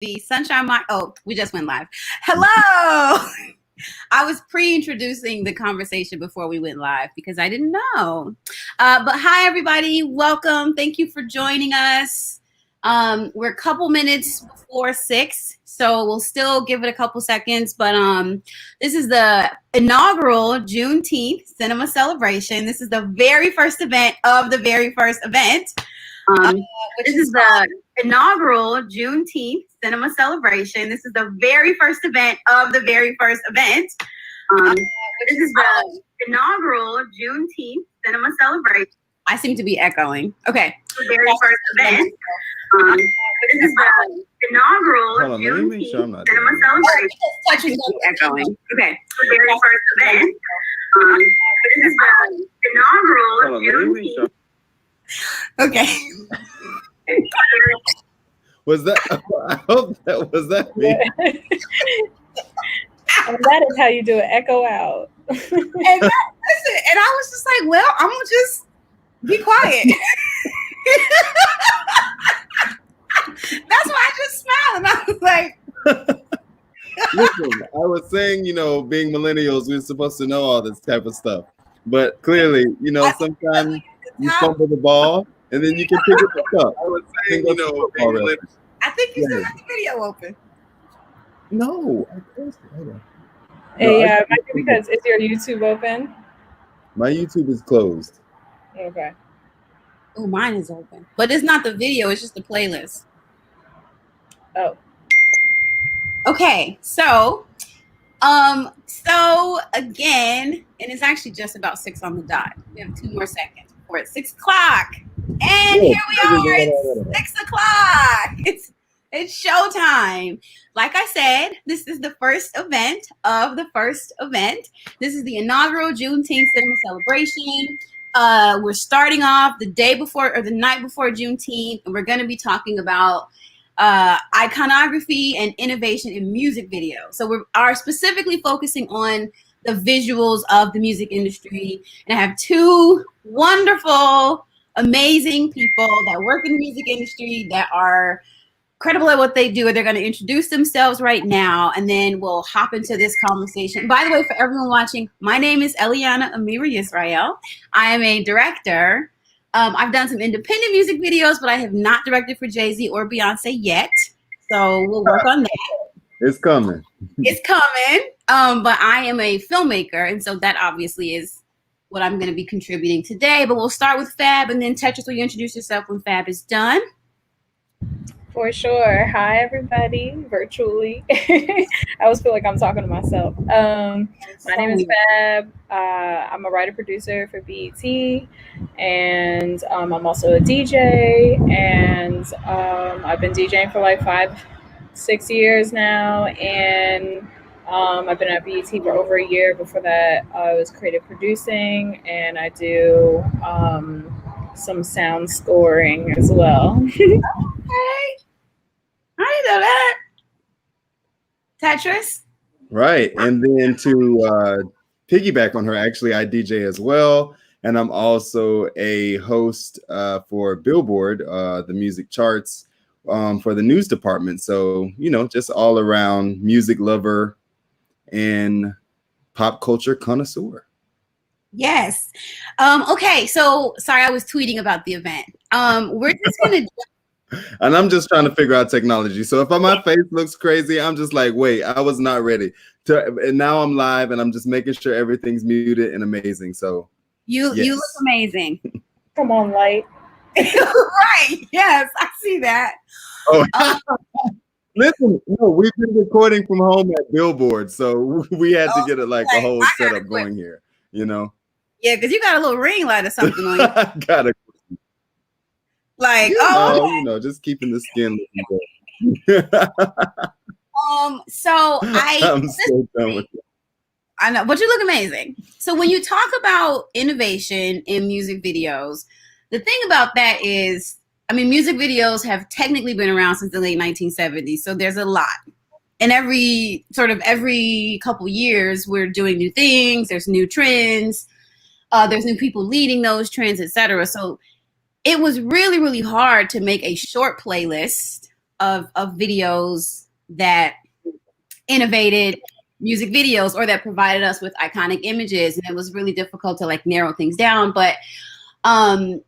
The Sunshine we just went live. Hello. I was pre-introducing the conversation before we went live because I didn't know. But hi, everybody. Welcome. Thank you for joining us. We're a couple minutes before 6, so we'll still give it a couple seconds. But this is the inaugural Juneteenth Cinema Celebration. This is the very first event of the very first event. This is the inaugural Juneteenth Cinema Celebration. This is the very first event of the very first event. This is the inaugural Juneteenth Cinema Celebration. I seem to be echoing. Okay. The very first event. This is the inaugural Juneteenth Cinema Celebration. Touching me echoing. Okay. The very first event. This is the inaugural Juneteenth. Okay. Was that? I hope that was that me. And that is how you do it. Echo out. Listen, and I was just like, well, I'm gonna just be quiet. That's why I just smiled and I was like. Listen, I was saying, being millennials, we're supposed to know all this type of stuff, but clearly, sometimes you fumble the ball and then you can pick it back up. I was saying, I think you still have the video open. No, I closed it. Hold on. Yeah, it might be because is your YouTube open? My YouTube is closed. Okay. Oh, mine is open, but it's not the video; it's just the playlist. Oh. Okay, so again, and it's actually just about 6 on the dot. We have 2 more seconds before it's 6 o'clock. And here we are, it's 6 o'clock. It's showtime. Like I said, this is the first event of the first event. This is the inaugural Juneteenth Cinema Celebration. We're starting off the day before or the night before Juneteenth, and we're going to be talking about iconography and innovation in music video. So we are specifically focusing on the visuals of the music industry. And I have 2 wonderful, amazing people that work in the music industry that are incredible at what they do. They're going to introduce themselves right now, and then we'll hop into this conversation. By the way, for everyone watching, my name is Eliana Amira Yisrael. I am a director. I've done some independent music videos, but I have not directed for Jay-Z or Beyonce yet. So we'll work on that. It's coming. It's coming. But I am a filmmaker, and so that obviously is what I'm going to be contributing today. But we'll start with Fab, and then Tetris, will you introduce yourself when Fab is done? For sure. Hi, everybody, virtually. I always feel like I'm talking to myself. My name is Fab. I'm a writer-producer for BET, and I'm also a DJ, and I've been DJing for like 5-6 years now, and I've been at BET for over a year. Before that, I was creative producing, and I do some sound scoring as well. Okay. I didn't know that. Tetris? Right. And then to piggyback on her, actually, I DJ as well. And I'm also a host for Billboard, the music charts for the news department. So, just all around music lover and pop culture connoisseur. Yes. Okay. So sorry, I was tweeting about the event. We're just going to. And I'm just trying to figure out technology. So if my face looks crazy, I'm just like, wait, I was not ready. And now I'm live and I'm just making sure everything's muted and amazing. So you look amazing. Come on, light. Right. Yes, I see that. Oh. Listen, we've been recording from home at Billboard, so we had to get a whole setup going here, Yeah, because you got a little ring light or something on you. I got it. Like, just keeping the skin looking good. So I'm so done with it. I know, but you look amazing. So when you talk about innovation in music videos, the thing about that is, music videos have technically been around since the late 1970s. So there's a lot. And every couple years, we're doing new things. There's new trends. There's new people leading those trends, etc. So it was really, really hard to make a short playlist videos that innovated music videos or that provided us with iconic images, and it was really difficult to like narrow things down. But but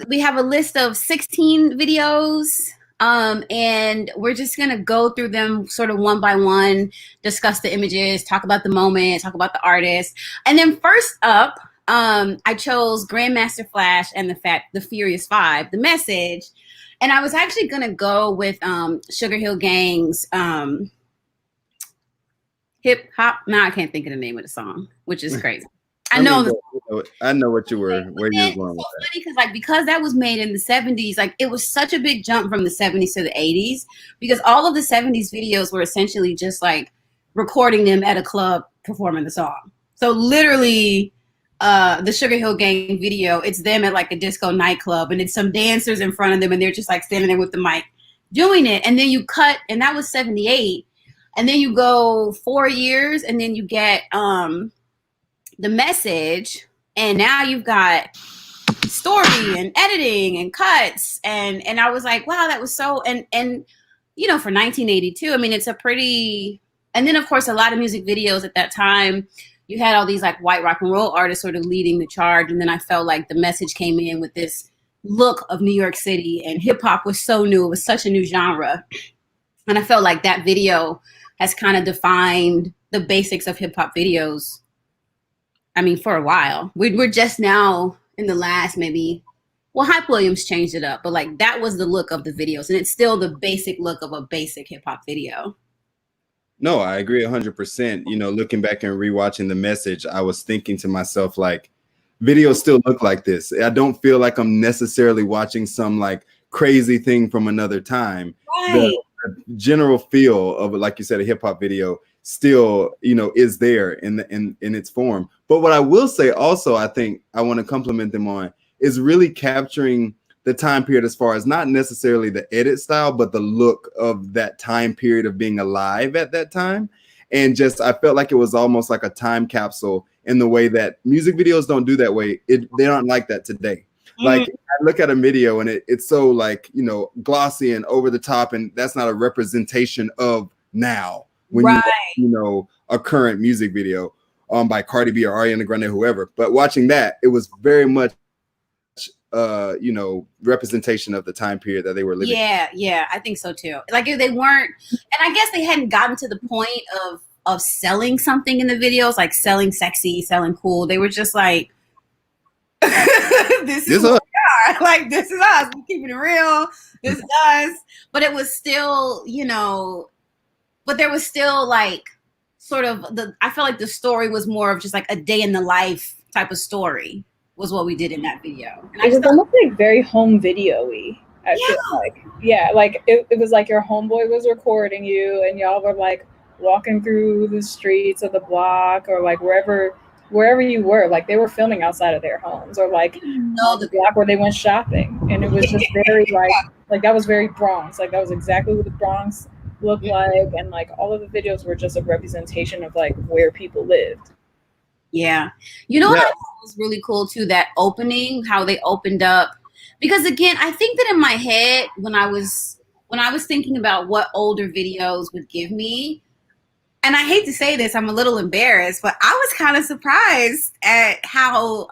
we have a list of 16 videos, and we're just gonna go through them sort of one by one, discuss the images, talk about the moment, talk about the artist. And then first up, I chose Grandmaster Flash and the Furious Five, The Message. And I was actually gonna go with Sugar Hill Gang's Hip Hop. Now I can't think of the name of the song, which is crazy. I know what you were where you were going with that. Funny because that was made in the 70s. Like it was such a big jump from the 70s to the 80s, because all of the 70s videos were essentially just like recording them at a club performing the song. So literally the Sugar Hill Gang video, it's them at like a disco nightclub, and it's some dancers in front of them, and they're just like standing there with the mic doing it. And then you cut, and that was 78. And then you go 4 years, and then you get The Message, and now you've got story and editing and cuts, and I was like, wow, that was so, and you know, for 1982, I mean, it's a pretty, and then of course a lot of music videos at that time, you had all these like white rock and roll artists sort of leading the charge, and then I felt like The Message came in with this look of New York City, and hip hop was so new, it was such a new genre, and I felt like that video has kind of defined the basics of hip hop videos. I mean, for a while. We're just now in the last maybe, well, Hype Williams changed it up, but like that was the look of the videos, and it's still the basic look of a basic hip hop video. No, I agree 100%. You know, looking back and rewatching The Message, I was thinking to myself, like, videos still look like this. I don't feel like I'm necessarily watching some like crazy thing from another time. Right. The general feel of, like you said, a hip hop video still, you know, is there in its form. But what I will say also, I think I want to compliment them on, is really capturing the time period as far as not necessarily the edit style, but the look of that time period of being alive at that time. And just, I felt like it was almost like a time capsule in the way that music videos don't do that way. They aren't like that today. Like I look at a video and it's so like, you know, glossy and over the top, and that's not a representation of now. When you know, a current music video by Cardi B or Ariana Grande, whoever. But watching that, it was very much you know, representation of the time period that they were living. Yeah, I think so too. Like if they weren't, and I guess they hadn't gotten to the point of selling something in the videos, like selling sexy, selling cool. They were just like, this is who we are. Like, this is us. We're keeping it real. This is us. But it was still, you know, but there was still like sort of I felt like the story was more of just like a day in the life type of story was what we did in that video. And it was almost like very home video-y. I feel like. Yeah, like it was like your homeboy was recording you and y'all were like walking through the streets of the block or like wherever you were. Like they were filming outside of their homes or like the block where they went shopping. And it was just very like that was very Bronx. Like that was exactly what the Bronx looked like, and like all of the videos were just a representation of like where people lived. Yeah, you know what I thought was really cool too, that opening, how they opened up, because again, I think that in my head when I was thinking about what older videos would give me, and I hate to say this, I'm a little embarrassed, but I was kind of surprised at how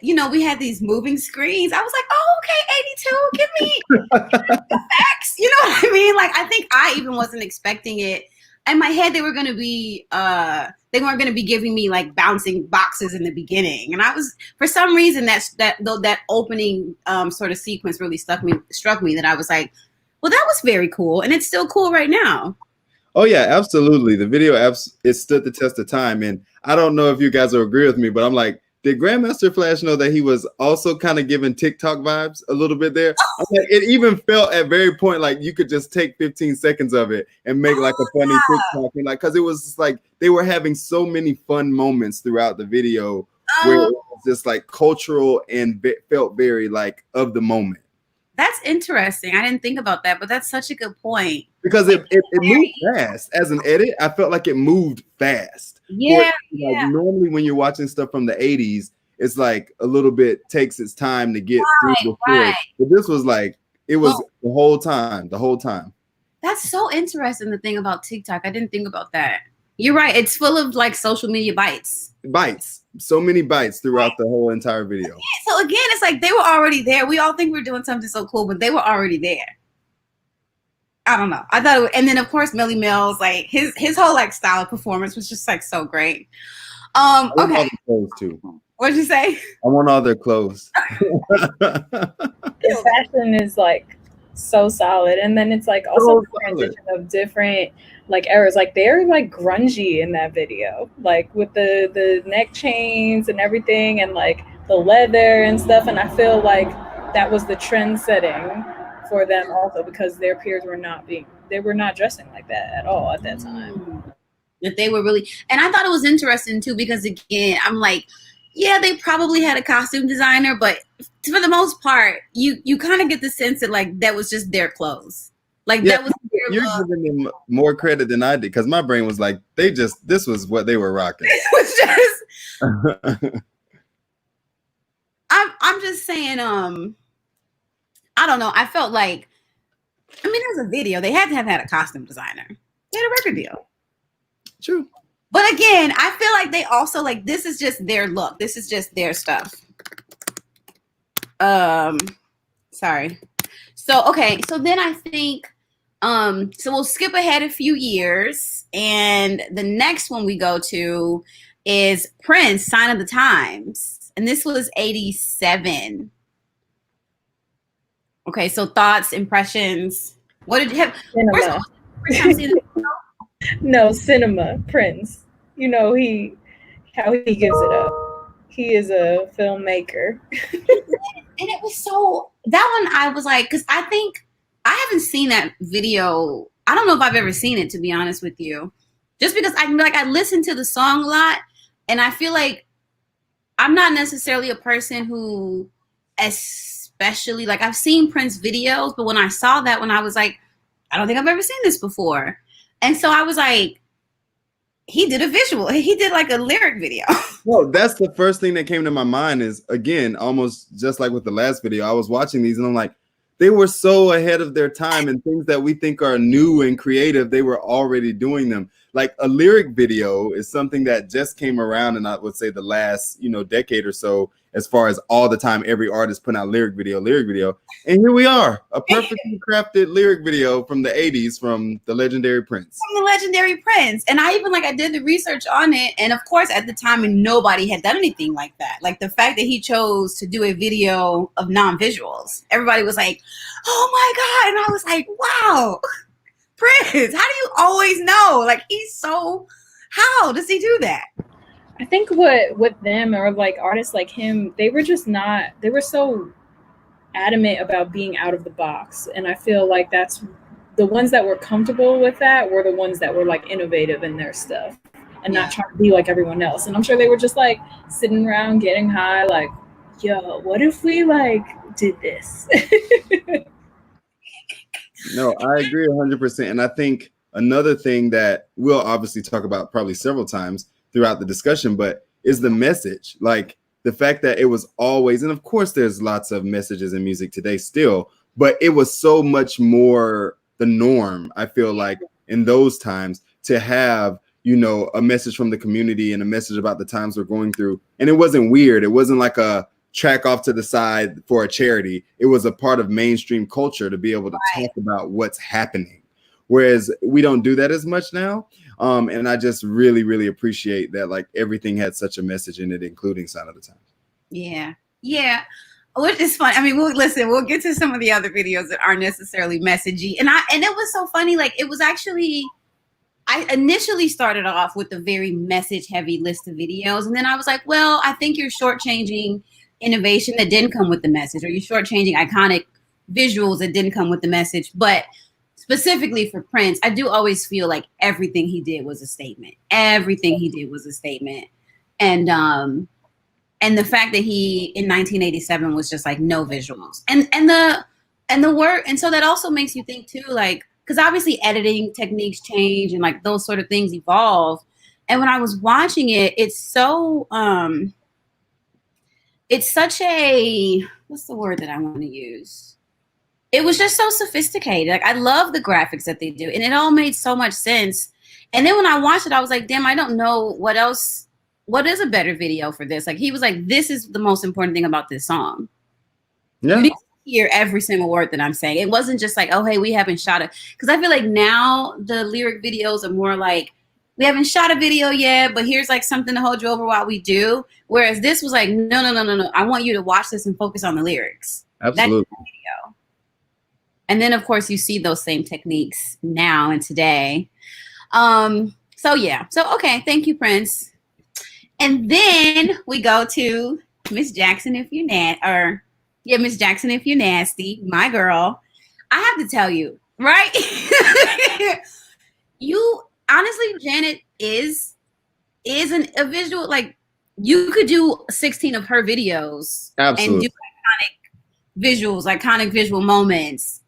you know, we had these moving screens. I was like, oh, okay, 82, give me the facts. You know what I mean? Like, I think I even wasn't expecting it. In my head, they weren't going to be giving me like bouncing boxes in the beginning. And I was, for some reason, that opening sort of sequence really struck me that I was like, well, that was very cool. And it's still cool right now. Oh yeah, absolutely. The video it stood the test of time. And I don't know if you guys will agree with me, but I'm like, did Grandmaster Flash know that he was also kind of giving TikTok vibes a little bit there? I'm like, it even felt at very point like you could just take 15 seconds of it and make like a funny TikTok, and like, because it was just like they were having so many fun moments throughout the video where it was just like cultural and felt very like of the moment. That's interesting. I didn't think about that, but that's such a good point. Because it moved fast. As an edit, I felt like it moved fast. Yeah, Normally when you're watching stuff from the 80s, it's like a little bit takes its time to get through the Right. But this was like, it was the whole time. That's so interesting, the thing about TikTok. I didn't think about that. You're right. It's full of like social media bites. So many bites throughout the whole entire video. So again, it's like they were already there. We all think we're doing something so cool, but they were already there. I don't know. I thought, and then of course, Melly Mills, like his whole like style of performance was just like so great. Okay. I want all their clothes too. What'd you say? I want all their clothes. His fashion is like so solid, and then it's like also the transition of different like eras. Like they're like grungy in that video, like with the neck chains and everything, and like the leather and stuff. And I feel like that was the trend setting for them also, because their peers were not dressing like that at all at that time. That they were really, and I thought it was interesting too, because again, I'm like, yeah, they probably had a costume designer, but for the most part, you kind of get the sense that like that was just their clothes. Like that was their You're look. giving them more credit than I did, because my brain was like, this was what they were rocking. It was just I'm just saying, I don't know. I felt like, I mean, there's a video. They had to have had a costume designer. They had a record deal. True. But again, I feel like they also like, this is just their look. This is just their stuff. Sorry. So, okay. So then I think, so we'll skip ahead a few years, and the next one we go to is Prince, Sign of the Times. And this was 87. Okay. So thoughts, impressions. What did you have? Cinema. No, cinema. Prince. You know how he gives it up. He is a filmmaker. And it was so, that one I was like, because I think I haven't seen that video. I don't know if I've ever seen it, to be honest with you. Just because I listen to the song a lot, and I feel like I'm not necessarily a person who, especially like, I've seen Prince videos, but when I saw that one, I was like, I don't think I've ever seen this before. And so I was like, he did a visual. He did like a lyric video. No, that's the first thing that came to my mind is, again, almost just like with the last video, I was watching these and I'm like, they were so ahead of their time, and things that we think are new and creative, they were already doing them. Like a lyric video is something that just came around, and I would say the last, decade or so, as far as all the time every artist putting out lyric video. And here we are, a perfectly crafted lyric video from the 80s from the legendary Prince. And I did the research on it. And of course, at the time, nobody had done anything like that. Like the fact that he chose to do a video of non-visuals. Everybody was like, oh my God. And I was like, wow, Prince, how do you always know? Like, how does he do that? I think what with them, or like artists like him, they were so adamant about being out of the box. And I feel like that's the ones that were comfortable with that were the ones that were like innovative in their stuff and not trying to be like everyone else. And I'm sure they were just like sitting around getting high, like, yo, what if we like did this? No, I agree 100%. And I think another thing that we'll obviously talk about probably several times throughout the discussion, but is the message. Like the fact that it was always, and of course there's lots of messages in music today still, but it was so much more the norm, I feel like, in those times, to have, a message from the community and a message about the times we're going through. And it wasn't weird. It wasn't like a track off to the side for a charity. It was a part of mainstream culture to be able to talk about what's happening. Whereas we don't do that as much now. And I just really, really appreciate that, like, everything had such a message in it, including Sign of the Times. Yeah. Yeah. Which is fun. I mean, we'll get to some of the other videos that aren't necessarily messagey. And it was so funny. Like, it was actually, I initially started off with a very message heavy list of videos. And then I was like, well, I think you're shortchanging innovation that didn't come with the message, or you're shortchanging iconic visuals that didn't come with the message. But specifically for Prince, I do always feel like everything he did was a statement. And the fact that he in 1987 was just like no visuals and the work. And so that also makes you think too, like, because obviously editing techniques change and like those sort of things evolve. And when I was watching it, it's so it's such a, what's the word that I want to use? It was just so sophisticated. Like, I love the graphics that they do, and it all made so much sense. And then when I watched it, I was like, damn, I don't know what else, what is a better video for this? Like, he was like, this is the most important thing about this song. Yeah. You need to hear every single word that I'm saying. It wasn't just like, oh, hey, we haven't shot it. Because I feel like now the lyric videos are more like, we haven't shot a video yet, but here's like something to hold you over while we do. Whereas this was like, no. I want you to watch this and focus on the lyrics. Absolutely. That's the video. And then, of course, you see those same techniques now and today. So, yeah. So, okay. Thank you, Prince. And then we go to Miss Jackson, if you're Miss Jackson, if you're nasty, my girl. I have to tell you, right? Honestly, Janet is a visual, like, you could do 16 of her videos. Absolutely. And do iconic visual moments.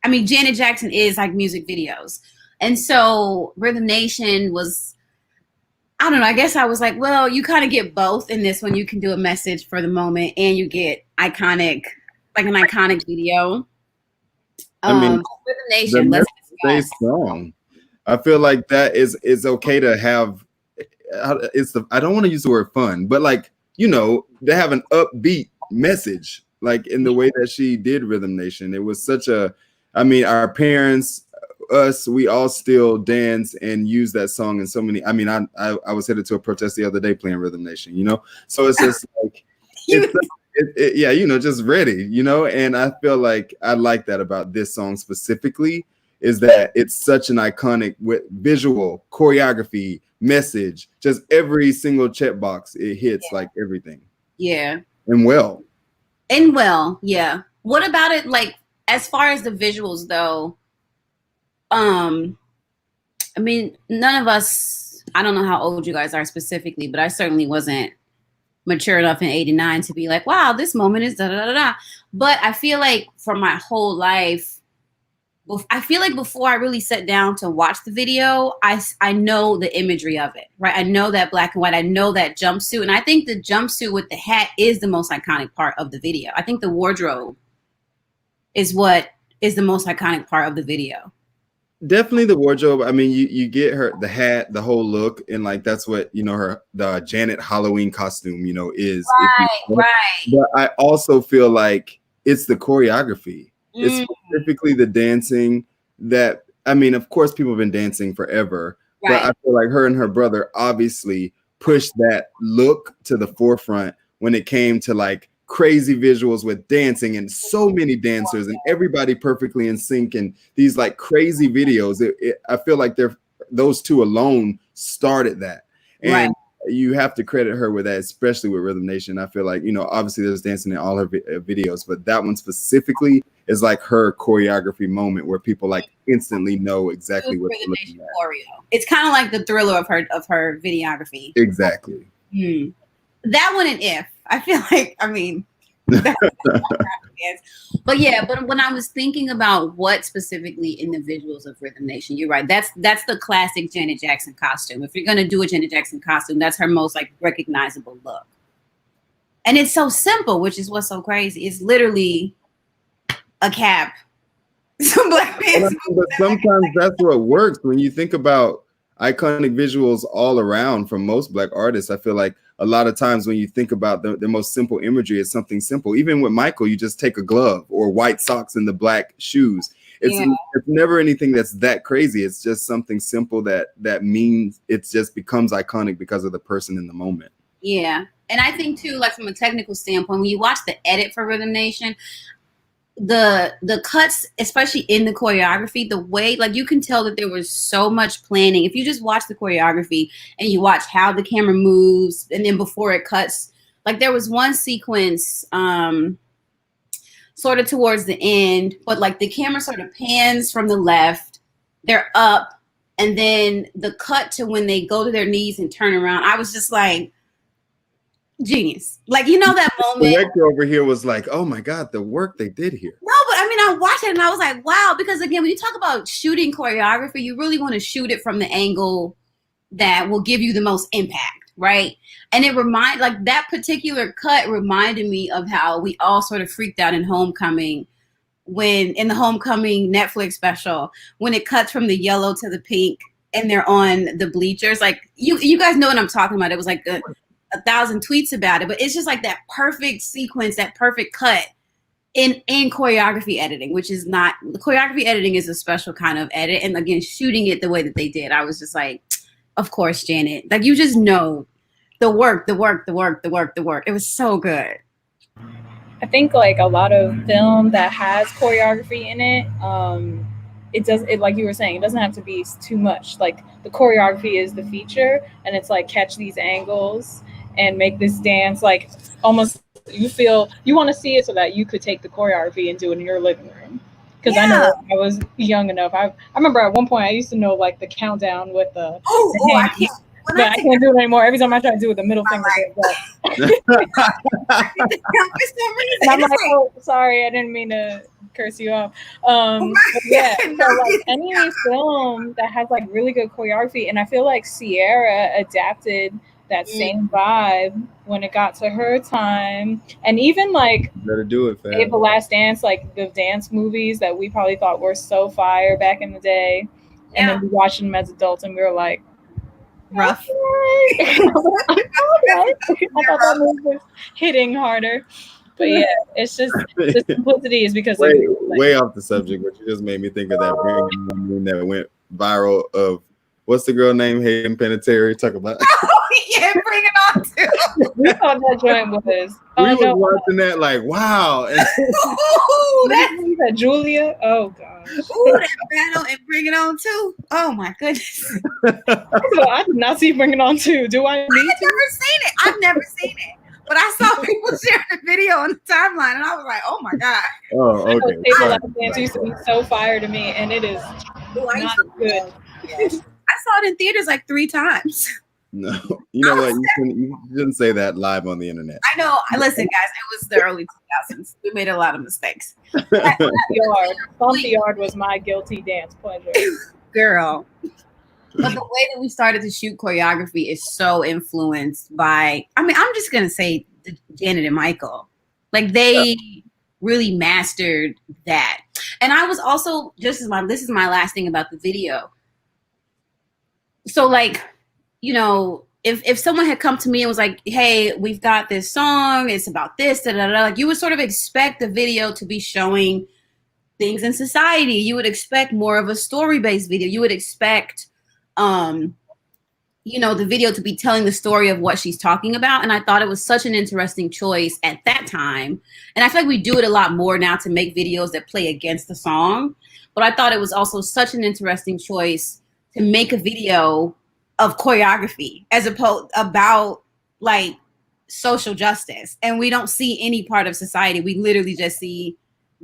I mean, Janet Jackson is like music videos. And so Rhythm Nation was, I don't know, I guess I was like, well, you kind of get both in this one. You can do a message for the moment and you get an iconic video. I mean, Rhythm Nation, let's stay strong. I feel like that is okay to have. I don't want to use the word fun, but like, you know, to have an upbeat message, like in the way that she did Rhythm Nation. It was such a, I mean, our parents, us, we all still dance and use that song in so many. I mean, I was headed to a protest the other day playing Rhythm Nation, you know, so it's just like, yeah, you know, just ready, you know, and I feel like I like that about this song specifically, is that it's such an iconic visual, choreography, message, just every single checkbox it hits, like everything. Yeah. And well, yeah. What about it, like, as far as the visuals though? I mean, none of us, I don't know how old you guys are specifically, but I certainly wasn't mature enough in 89 to be like, wow, this moment is da da da da. But I feel like for my whole life, I feel like before I really sat down to watch the video, I know the imagery of it, right? I know that black and white. I know that jumpsuit. And I think the jumpsuit with the hat is the most iconic part of the video. I think the wardrobe is what is the most iconic part of the video. Definitely the wardrobe. I mean, you get her, the hat, the whole look, and like that's what, you know, the Janet Halloween costume, you know, is. Right. But I also feel like it's the choreography. It's specifically the dancing that, I mean, of course, people have been dancing forever, but I feel like her and her brother obviously pushed that look to the forefront when it came to like crazy visuals with dancing and so many dancers and everybody perfectly in sync and these like crazy videos. I feel like those two alone started that. And you have to credit her with that, especially with Rhythm Nation. I feel like, you know, obviously there's dancing in all her videos, but that one specifically is like her choreography moment where people like instantly know exactly what they're looking at. It's kind of like the Thriller of her videography. Exactly. That one and If. I feel like, I mean, but yeah, but when I was thinking about what specifically in the visuals of Rhythm Nation, you're right. That's the classic Janet Jackson costume. If you're gonna do a Janet Jackson costume, that's her most like recognizable look. And it's so simple, which is what's so crazy. It's literally a cap, some black pants. But sometimes that's what works when you think about iconic visuals all around from most black artists. I feel like a lot of times when you think about the most simple imagery, it's something simple. Even with Michael, you just take a glove or white socks and the black shoes. It's never anything that's that crazy. It's just something simple that means it just becomes iconic because of the person in the moment. Yeah. And I think too, like from a technical standpoint, when you watch the edit for Rhythm Nation, the cuts, especially in the choreography, the way, like, you can tell that there was so much planning. If you just watch the choreography and you watch how the camera moves and then before it cuts, like there was one sequence sort of towards the end, but like the camera sort of pans from the left, they're up, and then the cut to when they go to their knees and turn around. I was just like, genius. Like, you know, that moment. The director over here was like, oh my God, the work they did here. No, but I mean, I watched it and I was like, wow, because again, when you talk about shooting choreography, you really want to shoot it from the angle that will give you the most impact, right? And it like that particular cut reminded me of how we all sort of freaked out in Homecoming, when in the Homecoming Netflix special, when it cuts from the yellow to the pink and they're on the bleachers. Like you guys know what I'm talking about. It was like 1,000 tweets about it, but it's just like that perfect sequence, that perfect cut in choreography editing, which is not, choreography editing is a special kind of edit. And again, shooting it the way that they did, I was just like, of course, Janet, like you just know the work. It was so good. I think like a lot of film that has choreography in it, it like you were saying, it doesn't have to be too much. Like the choreography is the feature, and it's like catch these angles and make this dance like almost you feel you want to see it so that you could take the choreography and do it in your living room. Because I know I was young enough. I remember at one point I used to know like the countdown with the I can't. But I can't do it anymore. Every time I try to do it, the middle finger goes up. And I'm like, oh, sorry, I didn't mean to curse you off. Yeah, so like any film that has like really good choreography, and I feel like Sierra adapted that same vibe when it got to her time, and even like better do it, fam. The Last Dance, like the dance movies that we probably thought were so fire back in the day, and then we watched them as adults, and we were like, rough. I thought that movie was hitting harder. But yeah, it's just the simplicity is because way off the subject, but you just made me think of that meme that went viral of what's the girl name Hayden Panettiere talk about. Yeah, bring it on too. We thought that joint was. We was watching that like wow. Ooh, that Julia. Oh gosh. Ooh, that battle and Bring It On too. Oh my goodness. So I did not see Bring It On too. Do I? I've never seen it. But I saw people sharing the video on the timeline, and I was like, "Oh my god!" Oh, okay. The Last Dance used to be so fire to me, and it is not good. I saw it in theaters like 3 times. No, you know what? You shouldn't say that live on the internet. I know. Listen, guys, it was the early 2000s. We made a lot of mistakes. Bump the Yard was my guilty dance pleasure. Girl. But the way that we started to shoot choreography is so influenced by, I mean, I'm just going to say Janet and Michael. Like they really mastered that. And I was also, this is my last thing about the video. So like, you know, if someone had come to me and was like, hey, we've got this song, it's about this, like you would sort of expect the video to be showing things in society. You would expect more of a story-based video. You would expect, you know, the video to be telling the story of what she's talking about. And I thought it was such an interesting choice at that time. And I feel like we do it a lot more now to make videos that play against the song. But I thought it was also such an interesting choice to make a video of choreography as opposed about like social justice. And we don't see any part of society. We literally just see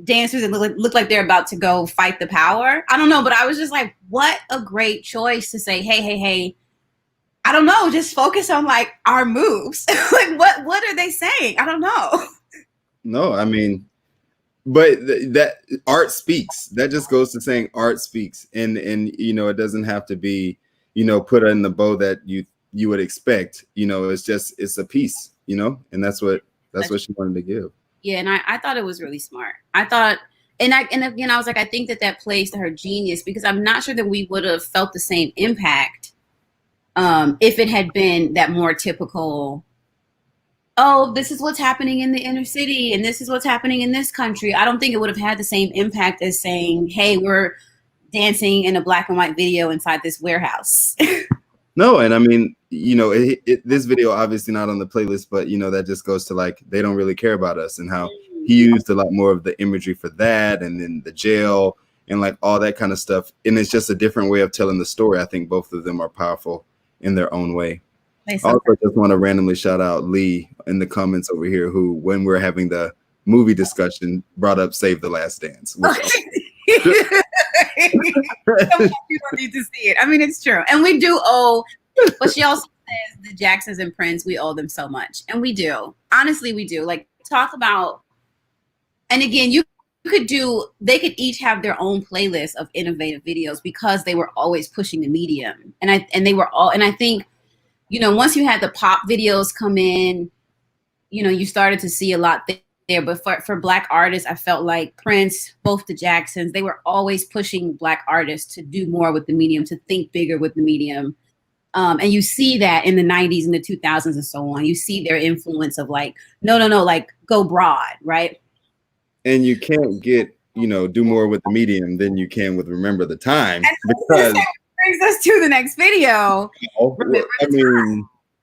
dancers that look like they're about to go fight the power. I don't know, but I was just like, what a great choice to say, hey, I don't know, just focus on like our moves. Like what are they saying? I don't know. No, I mean, but that art speaks. That just goes to saying art speaks. And you know, it doesn't have to be, you know, put in the bow that you would expect. You know, it's a piece, you know, and that's what she wanted to give. Yeah, and I thought it was really smart. I thought, and again, I was like, I think that plays to her genius, because I'm not sure that we would have felt the same impact if it had been that more typical, oh, this is what's happening in the inner city, and this is what's happening in this country. I don't think it would have had the same impact as saying, hey, we're dancing in a black and white video inside this warehouse. No, and I mean, you know, this video obviously not on the playlist, but you know, that just goes to like they don't really care about us, and how he used a lot more of the imagery for that, and then the jail and like all that kind of stuff. And it's just a different way of telling the story. I think both of them are powerful in their own way. I also just want to randomly shout out Lee in the comments over here, who, when we're having the movie discussion, brought up Save the Last Dance. You don't need to see it. I mean, it's true. And we do owe, but she also says the Jacksons and Prince, we owe them so much. And we do. Honestly, we do. Like, talk about, and again, they could each have their own playlist of innovative videos because they were always pushing the medium. And I think once you had the pop videos come in, you started to see a lot there. But for Black artists, I felt like Prince, both the Jacksons, they were always pushing Black artists to do more with the medium, to think bigger with the medium. And you see that in the 90s and the 2000s and so on. You see their influence of like, no, like go broad, right? And you can't get, do more with the medium than you can with Remember the Time. Because brings us to the next video.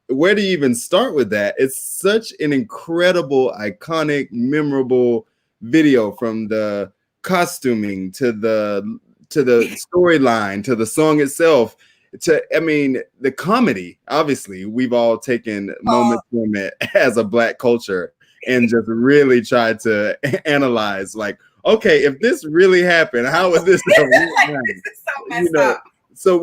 Where do you even start with that? It's such an incredible, iconic, memorable video, from the costuming to the storyline to the song itself. The comedy. Obviously, we've all taken moments from it as a Black culture and just really tried to analyze, like, okay, if this really happened, how would this go? This is so messed up. So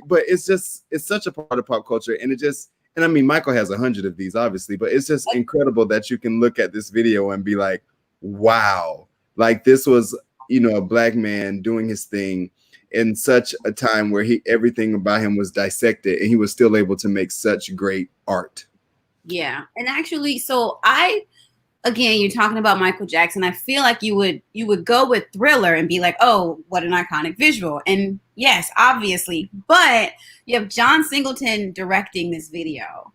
but it's such a part of pop culture, and Michael has 100 of these, obviously, but it's just incredible that you can look at this video and be like, wow, like this was, a Black man doing his thing in such a time where everything about him was dissected, and he was still able to make such great art. Yeah. And actually, so again, you're talking about Michael Jackson. I feel like you would go with Thriller and be like, oh, what an iconic visual. And yes, obviously, but you have John Singleton directing this video,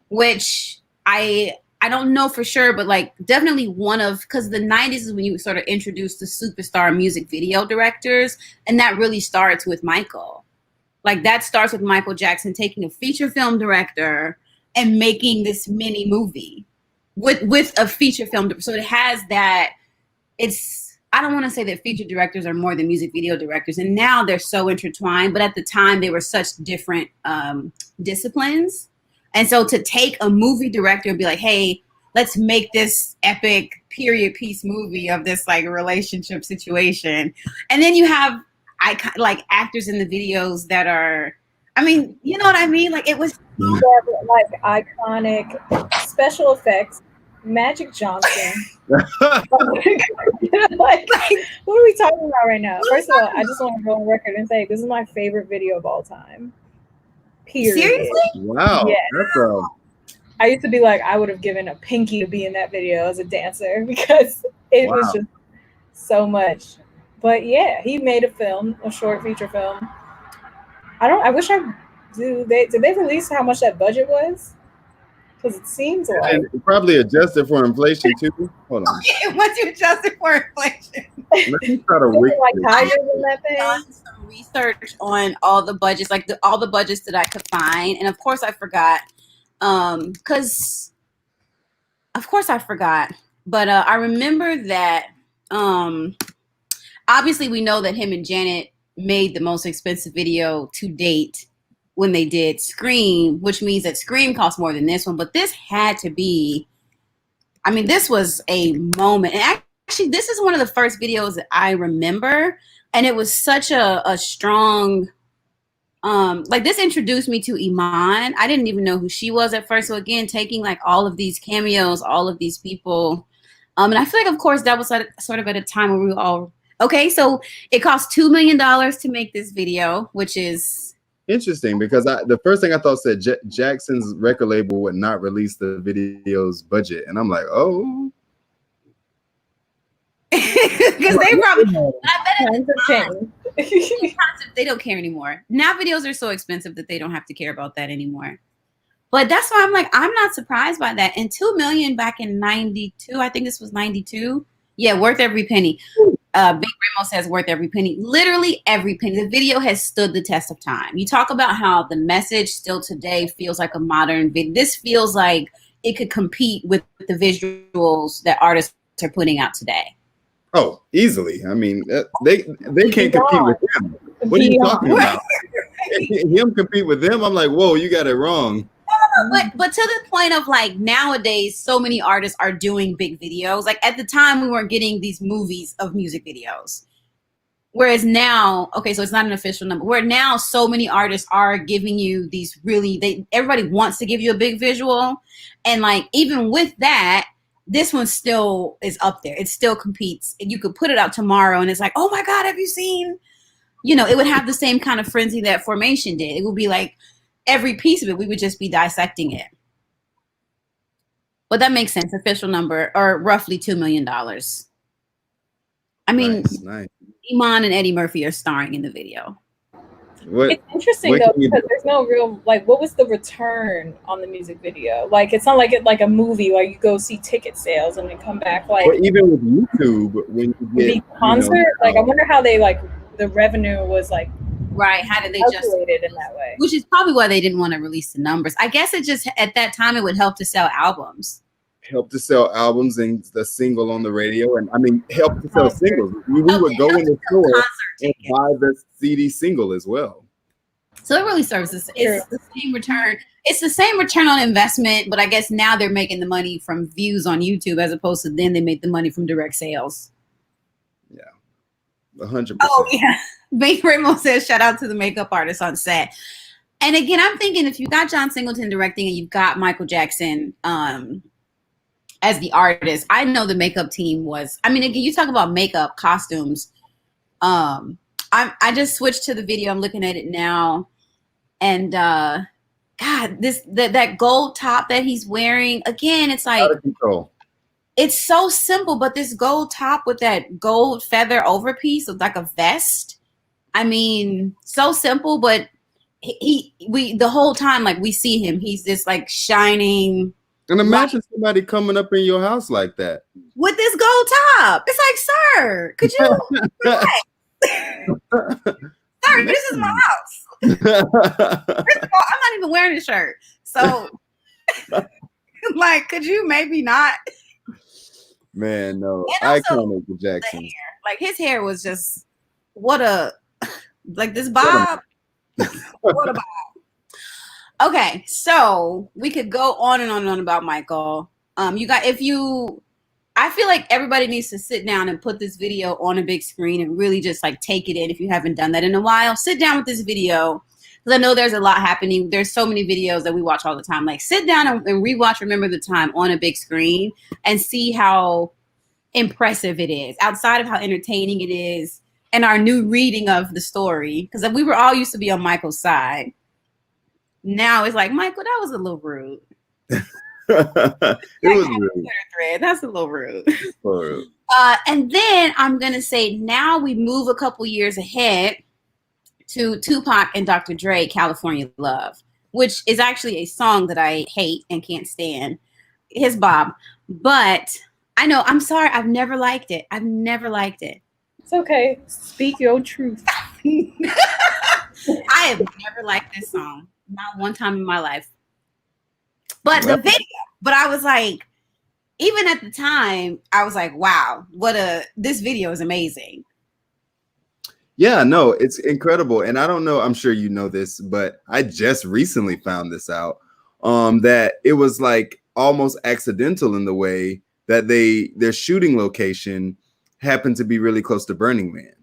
which I don't know for sure, but like definitely because the 90s is when you sort of introduce the superstar music video directors. And that really starts with Michael. Like that starts with Michael Jackson taking a feature film director and making this mini movie with a feature film. So it has that. I don't want to say that feature directors are more than music video directors, and now they're so intertwined, but at the time they were such different disciplines. And so to take a movie director and be like, hey, let's make this epic period piece movie of this like relationship situation. And then you have like actors in the videos that are, you know what I mean? Like it was like iconic special effects. Magic Johnson. Like, what are we talking about right now? First of all, I just want to go on record and say this is my favorite video of all time. Period. Seriously? Wow. Yeah. I used to be like, I would have given a pinky to be in that video as a dancer because it was just so much. But yeah, he made a short feature film. I wish did they release how much that budget was? Because it seems like and probably adjusted for inflation too. Hold on. Okay, once you adjust it for inflation. Let me try to wait. Like higher than that thing. I've done some research on all the budgets, like all the budgets that I could find, and of course I forgot. Because of course I forgot, but I remember that. Obviously, we know that him and Janet made the most expensive video to date when they did Scream, which means that Scream cost more than this one. But this had to be, this was a moment. And actually, this is one of the first videos that I remember. And it was such a strong, like this introduced me to Iman. I didn't even know who she was at first. So again, taking like all of these cameos, all of these people. And I feel like, of course, that was sort of at a time where we were all, okay, so it cost $2 million to make this video, which is interesting, because the first thing I thought said Jackson's record label would not release the video's budget, and I'm like, oh, because they probably. I bet they don't care anymore. Now videos are so expensive that they don't have to care about that anymore. But that's why I'm like, I'm not surprised by that. And $2 million back in '92, I think this was '92. Yeah, worth every penny. Big Remo says worth every penny. Literally every penny. The video has stood the test of time. You talk about how the message still today feels like a modern video. This feels like it could compete with the visuals that artists are putting out today. Oh, easily. They can't compete with him. What are you talking about? Him compete with them? I'm like, whoa, you got it wrong. But to the point of like nowadays, so many artists are doing big videos. Like at the time, we weren't getting these movies of music videos. Whereas now, okay, so it's not an official number. Where now so many artists are giving you these everybody wants to give you a big visual. And like, even with that, this one still is up there. It still competes. And you could put it out tomorrow and it's like, oh my God, have you seen? It would have the same kind of frenzy that Formation did. It would be like, every piece of it. We would just be dissecting it. But that makes sense. Official number, or roughly $2 million. I mean, nice. Iman and Eddie Murphy are starring in the video. It's interesting though, because there's no real, like, what was the return on the music video? Like, it's not like a movie where you go see ticket sales and then come back. Like, or even with YouTube, when you get concert, like, I wonder how they, like, the revenue was like, right? How did they calculated in that way? Which is probably why they didn't want to release the numbers. I guess it just at that time it would help to sell albums. Help to sell albums and the single on the radio, and I mean, help to sell singles. We would go in the store and buy the CD single as well. So it really serves us. It's the same return. It's the same return on investment, but I guess now they're making the money from views on YouTube as opposed to then they make the money from direct sales. Yeah, 100%. Oh yeah, Babe Raymond says, "Shout out to the makeup artist on set." And again, I'm thinking if you got John Singleton directing and you've got Michael Jackson as the artist, I know the makeup team was. I mean, again, you talk about makeup, costumes. I just switched to the video. I'm looking at it now, and God, that gold top that he's wearing. Again, it's like out of control. It's so simple, but this gold top with that gold feather overpiece of like a vest. I mean, so simple, but we the whole time, like, we see him, he's this like shining. And imagine somebody coming up in your house like that with this gold top. It's like, sir, could you sir, this is my house. First of all, I'm not even wearing a shirt. So like, could you maybe not? Man, no. Iconic Jackson. Like, his hair was just like this bob. What a bob. Okay, so we could go on and on and on about Michael. I feel like everybody needs to sit down and put this video on a big screen and really just like take it in. If you haven't done that in a while, sit down with this video, because I know there's a lot happening. There's so many videos that we watch all the time. Like, sit down and rewatch Remember the Time on a big screen and see how impressive it is, outside of how entertaining it is, and our new reading of the story. Because we were all used to be on Michael's side. Now it's like, Michael, that was a little rude. It was rude. That's a little rude. And then I'm going to say, now we move a couple years ahead to Tupac and Dr. Dre, California Love, which is actually a song that I hate and can't stand. His Bob. But I know, I'm sorry, I've never liked it. It's okay. Speak your truth. I have never liked this song. Not one time in my life. But the video, I was like, even at the time, I was like, wow, this video is amazing. Yeah, no, it's incredible. And I don't know, I'm sure you know this, but I just recently found this out, that it was like almost accidental in the way that their shooting location happened to be really close to Burning Man.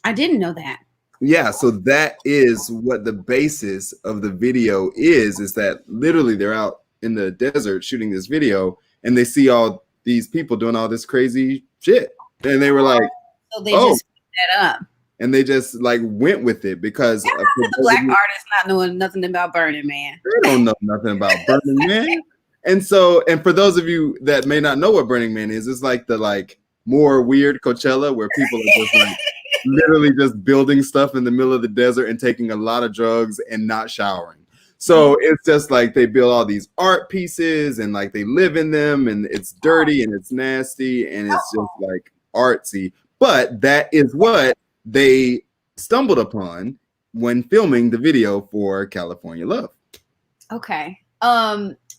I didn't know that. Yeah, so that is what the basis of the video is that literally they're out in the desert shooting this video and they see all these people doing all this crazy shit. And they were like, so they just put that up. And they just like went with it because the black artists not knowing nothing about Burning Man. They don't know nothing about Burning Man. And for those of you that may not know what Burning Man is, it's like the more weird Coachella where people are just like literally just building stuff in the middle of the desert and taking a lot of drugs and not showering. So it's just like they build all these art pieces and like they live in them and it's dirty and it's nasty and it's just like artsy. But that is what they stumbled upon when filming the video for California Love. Okay.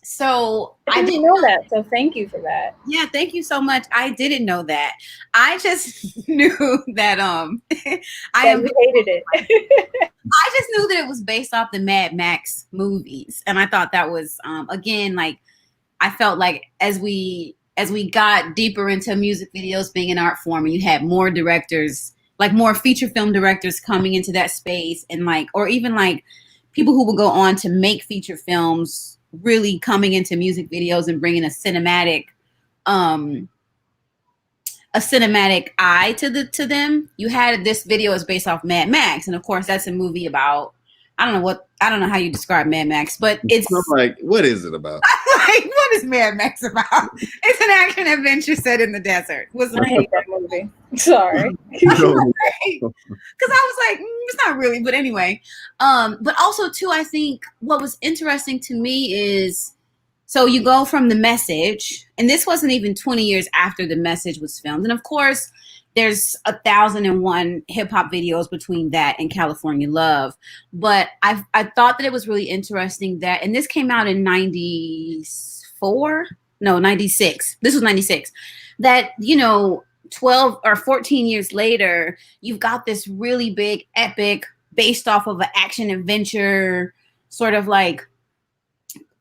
So I didn't know that. So thank you for that. Yeah, thank you so much. I didn't know that. I just knew that hated it. I just knew that it was based off the Mad Max movies, and I thought that was again, like, I felt like as we got deeper into music videos being an art form, and you had more directors, like more feature film directors coming into that space, and like, or even like people who will go on to make feature films really coming into music videos and bringing a cinematic eye to them. You had this video is based off Mad Max, and of course that's a movie about, I don't know what I don't know how you describe Mad Max, but it's I'm like, what is it about? like, what is Mad Max about? It's an action adventure set in the desert. I hate that movie. Sorry. Because I was like, it's not really, but anyway. But also too, I think what was interesting to me is, so you go from The Message, and this wasn't even 20 years after The Message was filmed, and of course there's 1,001 hip hop videos between that and California Love. But I thought that it was really interesting that, and this came out in 96. This was 96. That, 12 or 14 years later, you've got this really big epic based off of an action adventure sort of like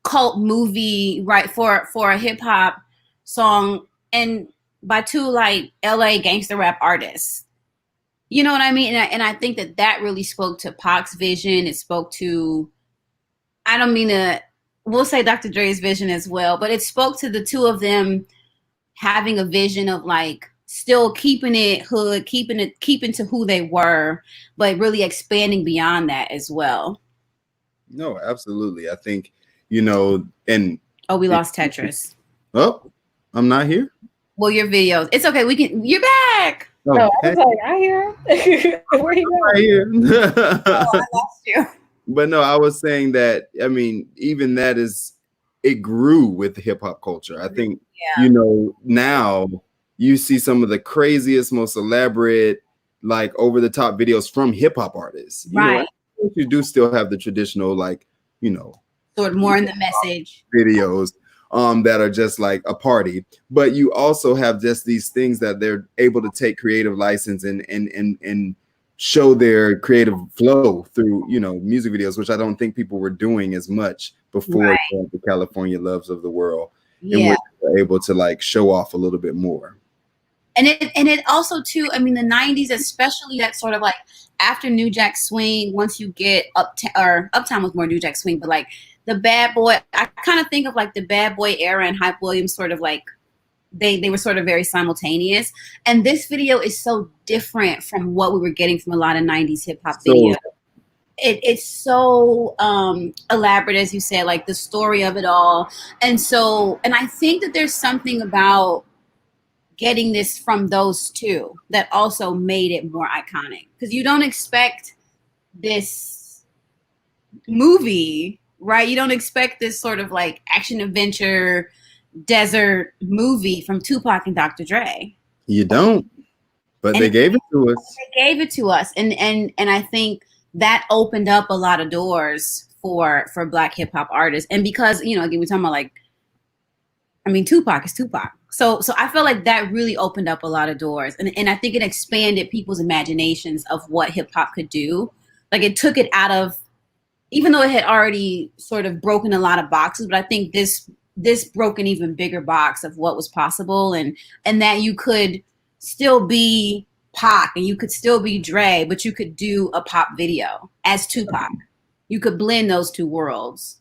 cult movie, right, for a hip hop song, and by two like LA gangster rap artists. You know what I mean? And I think that really spoke to Pac's vision. It spoke to, I don't mean to, we'll say Dr. Dre's vision as well, but it spoke to the two of them having a vision of like still keeping it hood, keeping to who they were, but really expanding beyond that as well. No, absolutely. I think, and we lost Tetris. Oh, I'm not here. Well, your videos. It's okay. You're back. Oh, I was like, I hear him. Where he going? Right here. I lost you. But no, I was saying that, I mean, even that it grew with hip hop culture. I think, now you see some of the craziest, most elaborate, like over the top videos from hip hop artists. Right. You do still have the traditional, like, sort of more in The Message videos that are just like a party, but you also have just these things that they're able to take creative license and show their creative flow through, music videos, which I don't think people were doing as much before the California Loves of the world, in which they're able to like show off a little bit more. And it also too, I mean, the 90s, especially that sort of like after New Jack Swing, once you get Uptown was more New Jack Swing, but like the Bad Boy, I kind of think of like the Bad Boy era and Hype Williams sort of like they were sort of very simultaneous. And this video is so different from what we were getting from a lot of 90s hip hop videos. It's so elaborate, as you said, like the story of it all. And I think that there's something about getting this from those two that also made it more iconic, because you don't expect this movie, right? You don't expect this sort of like action adventure desert movie from Tupac and Dr. Dre. You don't, but they gave it to us. They gave it to us, and I think that opened up a lot of doors for Black hip hop artists. And because again, we're talking about like, I mean, Tupac is Tupac. So I feel like that really opened up a lot of doors. And I think it expanded people's imaginations of what hip hop could do. Like it took it out of, even though it had already sort of broken a lot of boxes, but I think this broke an even bigger box of what was possible, and that you could still be Pac and you could still be Dre, but you could do a pop video as Tupac. You could blend those two worlds,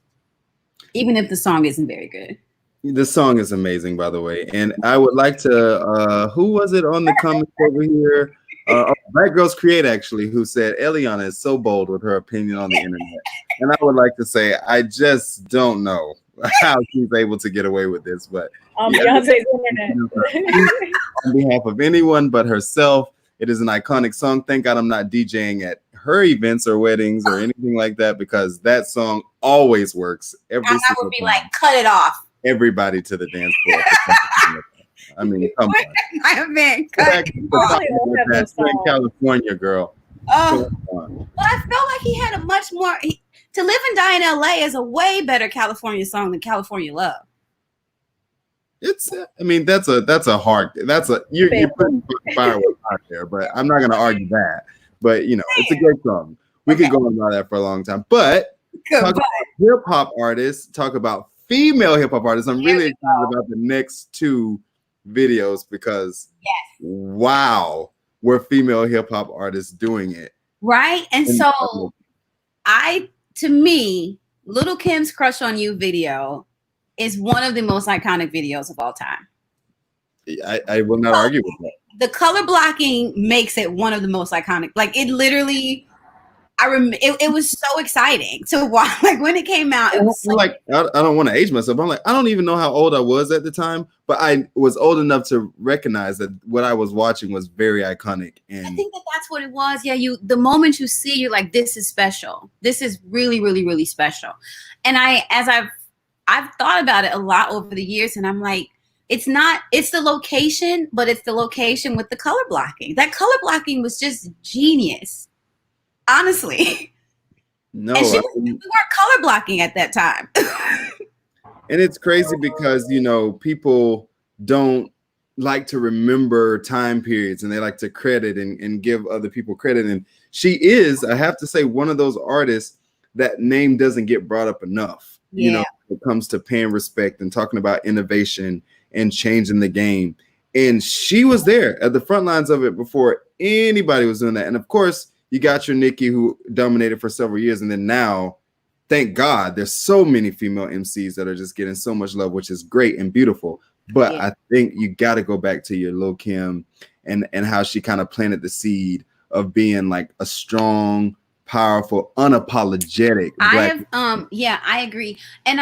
even if the song isn't very good. The song is amazing, by the way. And I would like to, who was it on the comments over here? Black Girls Create, actually, who said, Eliana is so bold with her opinion on the internet. And I would like to say, I just don't know how she's able to get away with this. But Beyonce's internet. On behalf of anyone but herself, it is an iconic song. Thank God I'm not DJing at her events or weddings or anything like that, because that song always works. I would be like, cut it off. Everybody to the dance floor. I mean, come on. My man, cut it off. California, girl. Oh, well, I felt like he had a much more. To Live and Die in LA is a way better California song than California Love. I mean, you're putting fireworks out there, but I'm not going to argue that. But it's a great song. We could go on about that for a long time. But talk about hip hop artists. Talk about female hip hop artists. I'm really excited about the next two videos because wow, we're female hip hop artists doing it. Right. And so to me, Lil' Kim's Crush on You video is one of the most iconic videos of all time. I will not argue with that. The color blocking makes it one of the most iconic. Like it literally, it was so exciting to watch. Like when it came out, it was so like I don't want to age myself. I'm like, I don't even know how old I was at the time, but I was old enough to recognize that what I was watching was very iconic. And I think that's what it was. Yeah, the moment you see, you're like, this is special. This is really, really, really special. And I've thought about it a lot over the years, and I'm like, it's the location, but it's the location with the color blocking. That color blocking was just genius. Honestly. No, and we weren't color blocking at that time. And it's crazy because, people don't like to remember time periods, and they like to credit and give other people credit. And she is, I have to say, one of those artists that name doesn't get brought up enough. When it comes to paying respect and talking about innovation and changing the game. And she was there at the front lines of it before anybody was doing that. And of course, you got your Nicki, who dominated for several years. And then now, thank God, there's so many female MCs that are just getting so much love, which is great and beautiful. But I think you got to go back to your Lil' Kim and how she kind of planted the seed of being like a strong, powerful, unapologetic black. I agree. And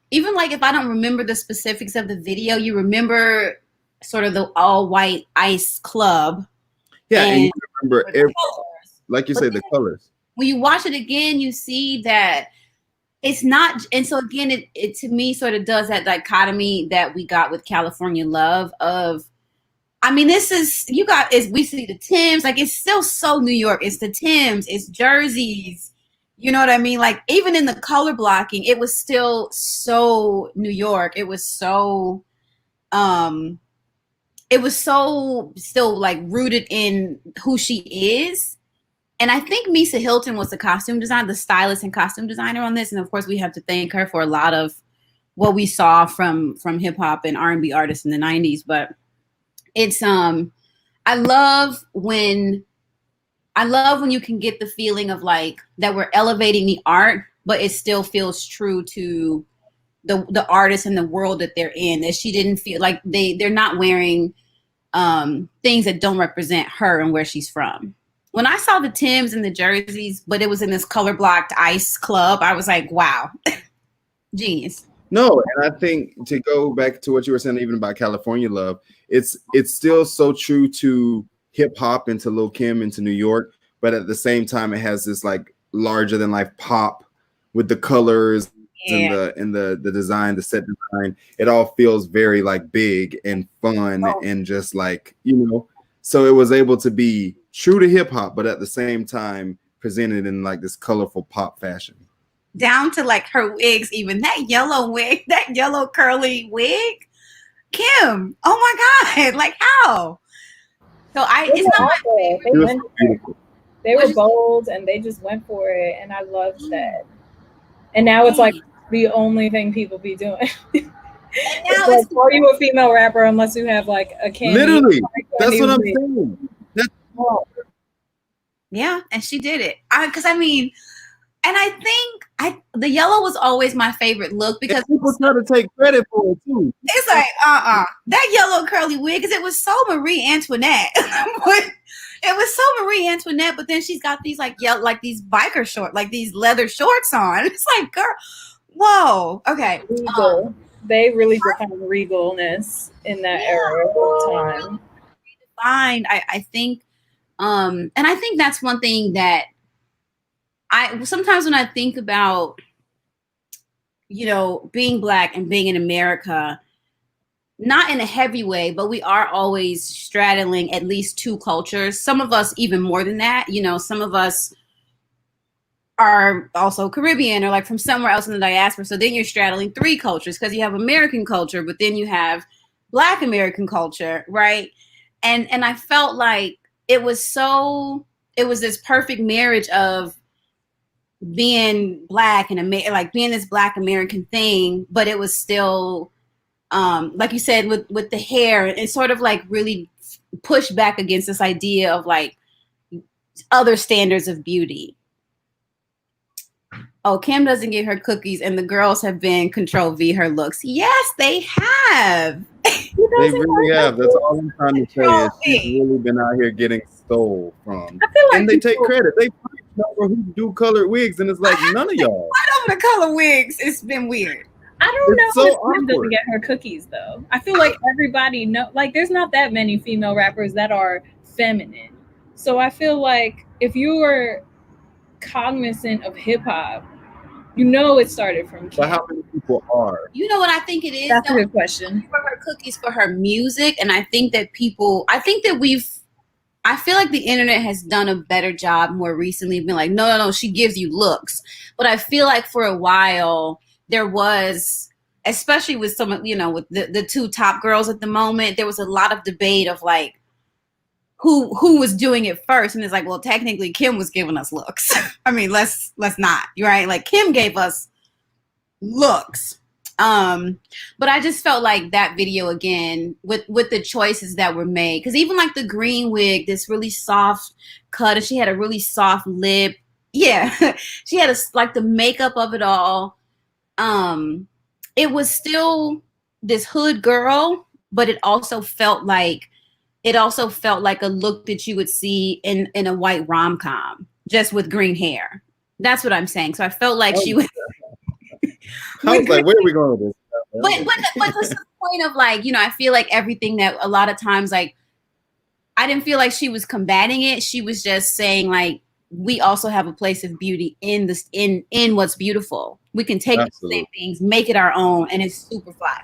even like if I don't remember the specifics of the video, you remember sort of the all white ice club. Yeah, and you remember like you say, the colors. When you watch it again, you see that it's not. And so again, it to me sort of does that dichotomy that we got with California Love of, I mean, we see the Timbs, like it's still so New York. It's the Timbs, it's jerseys. You know what I mean? Like even in the color blocking, it was still so New York. It was so, still like rooted in who she is. And I think Misa Hilton was the stylist and costume designer on this. And of course we have to thank her for a lot of what we saw from hip hop and R&B artists in the 90s. But it's, I love when you can get the feeling of like that we're elevating the art, but it still feels true to the artist and the world that they're in, that she didn't feel like they're not wearing things that don't represent her and where she's from. When I saw the Timbs and the jerseys, but it was in this color blocked ice club, I was like, wow, genius. No, and I think to go back to what you were saying, even about California Love, it's still so true to hip hop and to Lil' Kim and to New York, but at the same time, it has this like larger than life pop with the colors and the design, the set design. It all feels very like big and fun and just like, so it was able to be true to hip hop, but at the same time presented in like this colorful pop fashion. Down to like her wigs, even that yellow wig, that yellow curly wig. Kim, oh my God, like how? So it's not my favorite. They were bold and they just went for it, and I loved that. And now it's like the only thing people be doing. It's like, are you a female rapper unless you have like a Kanye? Literally, that's what I'm saying. Yeah, and she did it. Because I mean, and I think the yellow was always my favorite look because people try to take credit for it too. It's like that yellow curly wig, because it was so Marie Antoinette. It was so Marie Antoinette, but then she's got these like these biker shorts, like these leather shorts on. It's like, girl, whoa, okay. Regal. They really defined regalness in that era of time. I think, and I think that's one thing that I sometimes when I think about, being Black and being in America, not in a heavy way, but we are always straddling at least two cultures. Some of us even more than that. Some of us are also Caribbean or like from somewhere else in the diaspora. So then you're straddling three cultures because you have American culture, but then you have Black American culture, right? And I felt like it was this perfect marriage of being Black and like being this Black American thing, but it was still like you said with the hair, and sort of like really push back against this idea of like other standards of beauty. Oh, Kim doesn't get her cookies, and the girls have been Control V her looks. Yes, they have. They really have. That's all I'm trying to say is she's really been out here getting stole from. I feel like and they take credit. They over who do colored wigs, and it's like none of y'all. I over the color wigs. It's been weird. I don't know so if Kim doesn't get her cookies though. I feel like everybody know, like there's not that many female rappers that are feminine. So I feel like if you were cognizant of hip hop, you know it started from Kim. But how many people are? You know what I think it is? That's a good question. For her cookies, for her music, and I think that I feel like the internet has done a better job more recently, being like, no, she gives you looks. But I feel like for a while there was, especially with some, with the two top girls at the moment, there was a lot of debate of like who was doing it first, and it's like, well, technically Kim was giving us looks. I mean, let's not, right? Like Kim gave us looks. But I just felt like that video again with the choices that were made, because even like the green wig, this really soft cut, and she had a really soft lip. Yeah, she had like the makeup of it all. It was still this hood girl, but it also felt like a look that you would see in a white rom-com, just with green hair. That's what I'm saying. So I felt like she was. I was like, where are we going with this? But what's the point of like, I feel like everything that a lot of times, like, I didn't feel like she was combating it. She was just saying like, we also have a place of beauty in this, in what's beautiful. We can take the same things, make it our own, and it's super fly.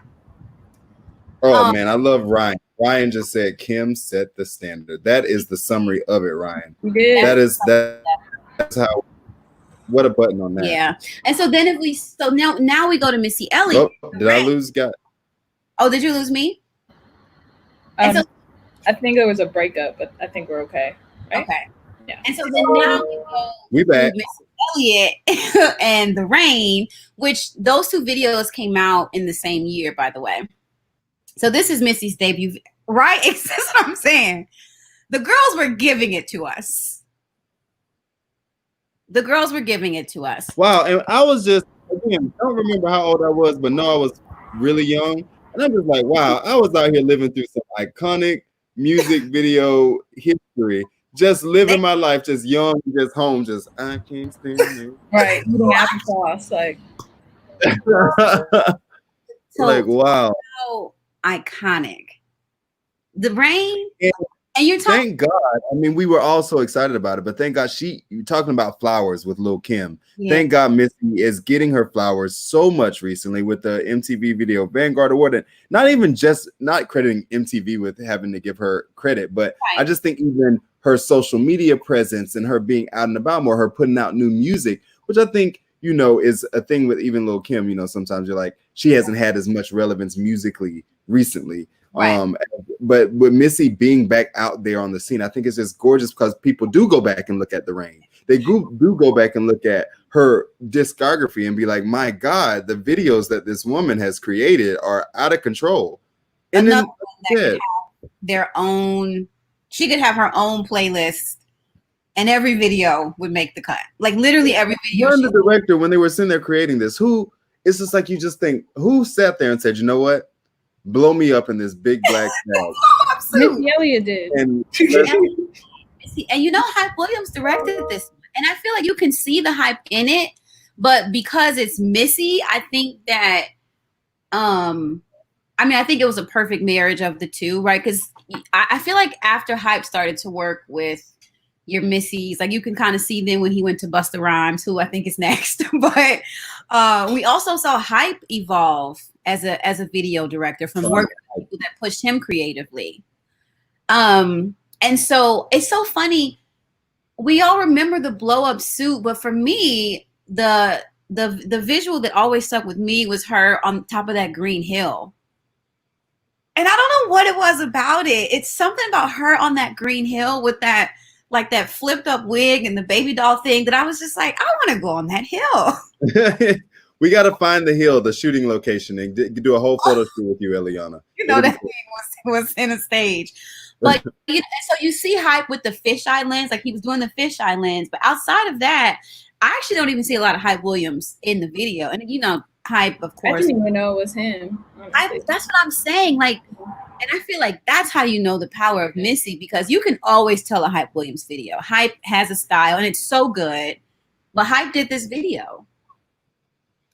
Oh man, I love Ryan. Ryan just said Kim set the standard. That is the summary of it, Ryan. That's how. What a button on that. Yeah. And so then now we go to Missy Elliott. Oh, did I lose guy? Oh, did you lose me? I think it was a breakup, but I think we're okay. Right? Okay. Yeah. And so then now we back. Missy Elliott and The Rain, which those two videos came out in the same year, by the way. So this is Missy's debut, right? That's what I'm saying. The girls were giving it to us. Wow. And I was just, again, I don't remember how old I was, but no, I was really young. And I'm just like, wow, I was out here living through some iconic music video history, just living my life, just young, just home, just, I can't stand it. Right. Eating applesauce, like. Like, wow. So iconic. The Rain. And you're thank God. I mean, we were all so excited about it, but thank God you're talking about flowers with Lil' Kim. Yeah. Thank God Missy is getting her flowers so much recently with the MTV Video Vanguard Award. And not crediting MTV with having to give her credit, but right. I just think even her social media presence and her being out and about more, her putting out new music, which I think, is a thing with even Lil' Kim. Sometimes you're like, she hasn't had as much relevance musically recently. Right. But with Missy being back out there on the scene, I think it's just gorgeous because people do go back and look at The Rain. They do go back and look at her discography and be like, my God, the videos that this woman has created are out of control. And then their own, she could have her own playlist and every video would make the cut. Like literally every video. You're the director when they were sitting there creating this. It's just like you just think, who sat there and said, you know what? Blow me up in this big black bag. Missy Elliott did. And Hype Williams directed this. And I feel like you can see the hype in it, but because it's Missy, I think that I think it was a perfect marriage of the two, right? Because I feel like after Hype started to work with your Missies, like you can kind of see them when he went to Busta Rhymes, who I think is next. But we also saw Hype evolve as a video director from working with people that pushed him creatively. And so it's so funny. We all remember the blow up suit, but for me, the visual that always stuck with me was her on top of that green hill. And I don't know what it was about it. It's something about her on that green hill with that flipped up wig and the baby doll thing that I was just like, I want to go on that hill. We got to find the hill, the shooting location, and do a whole photo shoot with you, Eliana. That thing was in a stage. But so you see Hype with the fisheye lens, like he was doing the fisheye lens. But outside of that, I actually don't even see a lot of Hype Williams in the video. And Hype, of I course. didn't even know it was him. That's what I'm saying. Like, and I feel like that's how you know the power of Missy, because you can always tell a Hype Williams video. Hype has a style and it's so good, but Hype did this video.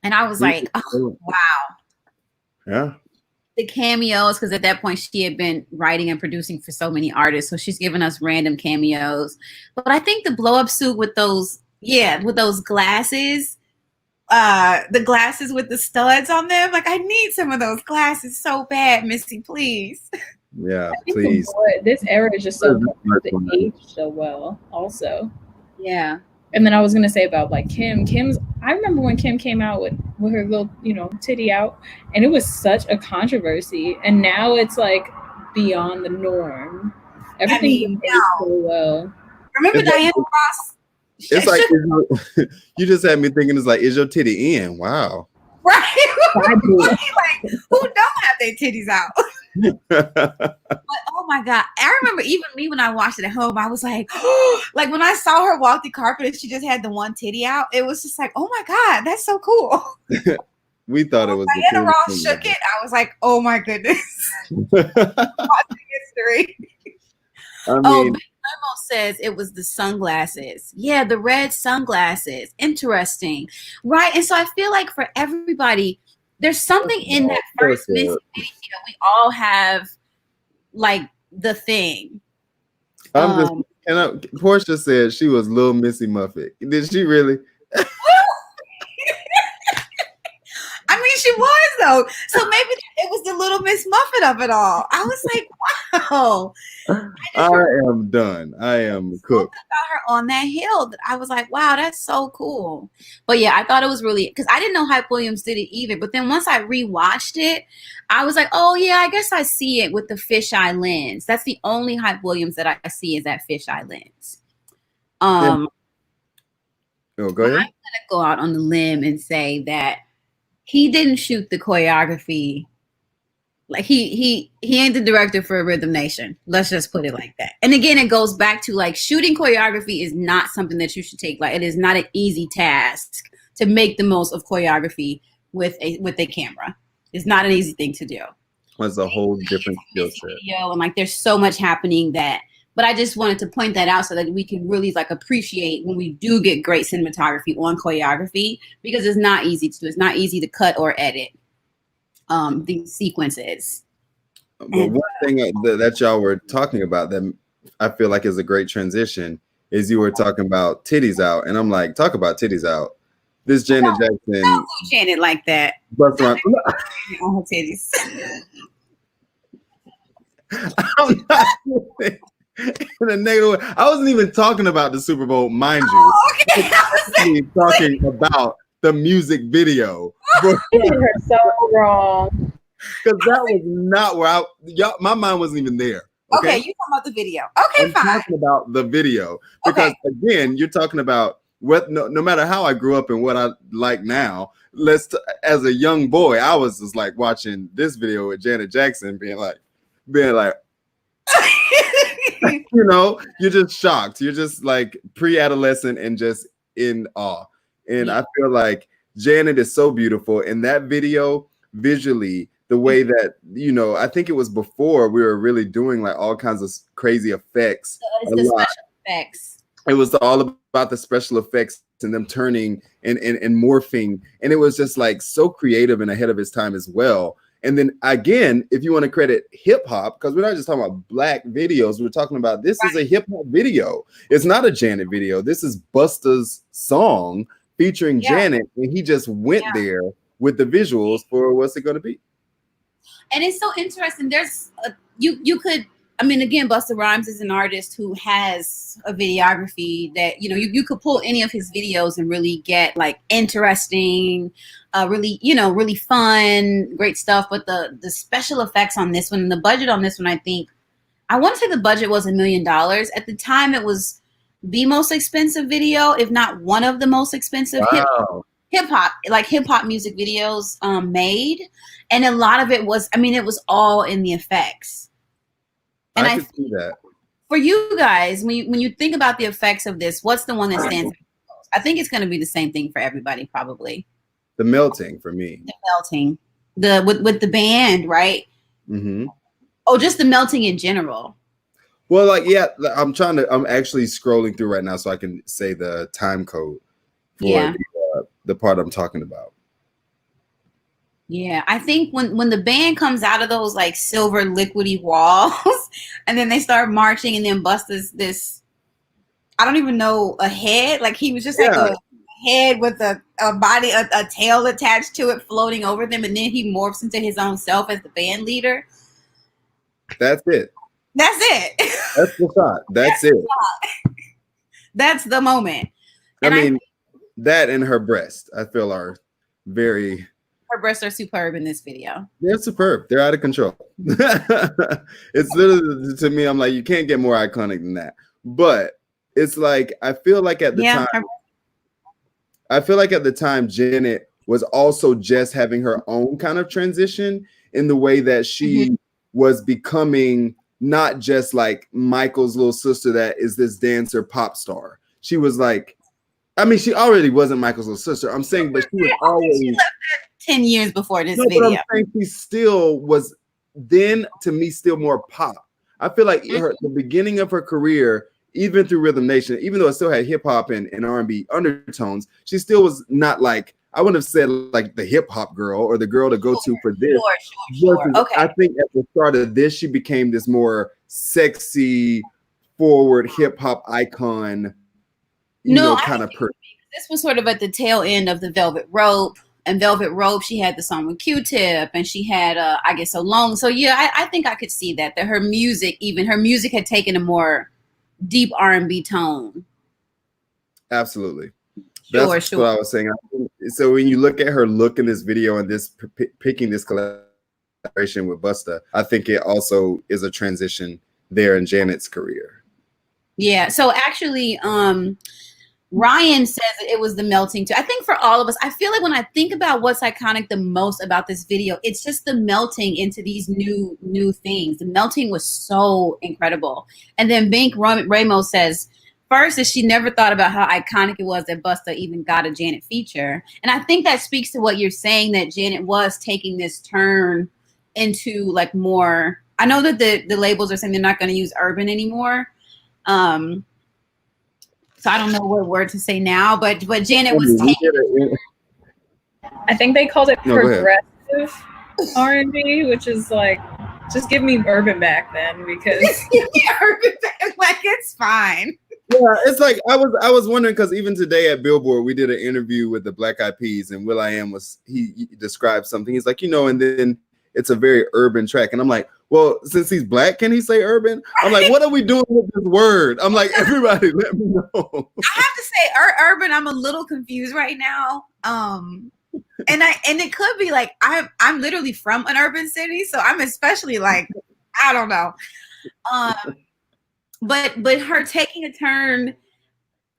And I was like, oh, wow. Yeah. The cameos, because at that point she had been writing and producing for so many artists. So she's given us random cameos. But I think the blow up suit with those glasses, the glasses with the studs on them. Like, I need some of those glasses so bad, Missy, please. Yeah, please. This era is just so aged so well, also. Yeah. And then I was gonna say about like Kim's. I remember when Kim came out with her little, titty out, and it was such a controversy. And now it's like beyond the norm. Everything is so well. Remember Diana Ross? It's like you just had me thinking. It's like, is your titty in? Wow. Right. Like, who don't have their titties out? But oh my God, I remember even me when I watched it at home, I was like, like when I saw her walk the carpet and she just had the one titty out, it was just like, oh my God, that's so cool. We thought it was Diana Ross shook it. I was like, oh my goodness. History. I mean, Memo says it was the sunglasses. Yeah, the red sunglasses. Interesting. Right. And so I feel like for everybody, there's something in that first Missy video. We all have like the thing. Portia said she was Little Missy Muffet. Did she really? I mean, she was though. So maybe it was the Little Miss Muffet of it all. I was like, wow. I am done. I am cooked. About her on that hill. I was like, wow, that's so cool. But yeah, I thought it was really, because I didn't know Hype Williams did it either. But then once I rewatched it, I was like, oh yeah, I guess I see it with the fisheye lens. That's the only Hype Williams that I see is that fisheye lens. Oh, go ahead. I'm gonna go out on the limb and say that he didn't shoot the choreography. Like he ain't the director for Rhythm Nation. Let's just put it like that. And again, it goes back to like shooting choreography is not something that you should take. Like, it is not an easy task to make the most of choreography with a camera. It's not an easy thing to do. It's a whole different skill set. And like, there's so much happening that. But I just wanted to point that out so that we can really like appreciate when we do get great cinematography on choreography, because it's not easy to do. It's not easy to cut or edit these sequences. But one thing that y'all were talking about that I feel like is a great transition is you were talking about titties out, and I'm like, talk about titties out. This Janet Jackson. Don't do Janet like that. Bust around. On her titties. I'm not in a negative way. I wasn't even talking about the Super Bowl, mind you. Oh, okay. I was talking about the music video. You did her so wrong. Because that was not where my mind wasn't even there. Okay, you talking about the video. Okay, I'm fine. talking about the video. Because again, you're talking about no matter how I grew up and what I like now, as a young boy, I was just like watching this video with Janet Jackson being like you're just shocked. You're just like pre-adolescent and just in awe. And I feel like Janet is so beautiful in that video visually, the way that, I think it was before we were really doing like all kinds of crazy effects. It's the special effects. It was all about the special effects and them turning and morphing. And it was just like so creative and ahead of its time as well. And then again, if you want to credit hip hop, because we're not just talking about black videos, we're talking about this is a hip hop video. It's not a Janet video. This is Busta's song featuring Janet, and he just went there with the visuals for what's it going to be. And it's so interesting. There's you could. I mean, again, Busta Rhymes is an artist who has a videography that, you could pull any of his videos and really get like interesting, really fun, great stuff. But the special effects on this one and the budget on this one, I want to say the budget was $1 million. At the time, it was the most expensive video, if not one of the most expensive hip hop music videos made. And a lot of it was, it was all in the effects. And I could see that. For you guys, when you think about the effects of this, what's the one that stands out? I think it's going to be the same thing for everybody, probably. The melting for me. The melting. With the band, right? Mm-hmm. Oh, just the melting in general. Well, like, yeah, I'm actually scrolling through right now so I can say the time code for the part I'm talking about. Yeah, I think when the band comes out of those like silver liquidy walls and then they start marching and then Busta's this, I don't even know, a head. Like he was just like a head with a body, a tail attached to it floating over them. And then he morphs into his own self as the band leader. That's it. That's it. That's the shot. That's it. That's the moment. And I mean, that and her breast, I feel, are very... Her breasts are superb in this video. They're superb. They're out of control. It's literally, to me, I'm like, you can't get more iconic than that. But it's like, I feel like at the time, Janet was also just having her own kind of transition in the way that she was becoming not just like Michael's little sister that is this dancer pop star. She was like, I mean, she already wasn't Michael's little sister. I'm saying, but she was always 10 years before this video. But I'm saying she still was then, to me, still more pop. I feel like the beginning of her career, even through Rhythm Nation, even though it still had hip hop and R&B undertones, she still was not like, I wouldn't have said like the hip hop girl or the girl to go to for this. Sure. Okay. I think at the start of this, she became this more sexy, forward hip hop icon, kind of person. This was sort of at the tail end of the Velvet Rope. And Velvet Rope, she had the song with Q-Tip, and she had I Get So Long. So yeah, I think I could see that her music had taken a more deep R&B tone. Absolutely. That's what I was saying. So when you look at her look in this video and this picking this collaboration with Busta, I think it also is a transition there in Janet's career. Yeah. So actually, Ryan says that it was the melting too. I think for all of us, I feel like when I think about what's iconic the most about this video, it's just the melting into these new things. The melting was so incredible. And then Bink Ramos says, first is she never thought about how iconic it was that Busta even got a Janet feature. And I think that speaks to what you're saying, that Janet was taking this turn into like more, I know that the labels are saying they're not going to use urban anymore. So I don't know what word to say now, but Janet was taking. I think they called it progressive R&B, which is like, just give me urban back then, because urban back, like it's fine. Yeah, it's like I was wondering, because even today at Billboard we did an interview with the Black Eyed Peas, and will.i.am he described something. He's like, and then it's a very urban track, and I'm like, well, since he's black, can he say urban? I'm like, what are we doing with this word? I'm like, everybody, let me know. I have to say, urban. I'm a little confused right now. And it could be like I'm literally from an urban city, so I'm especially like, I don't know. But her taking a turn,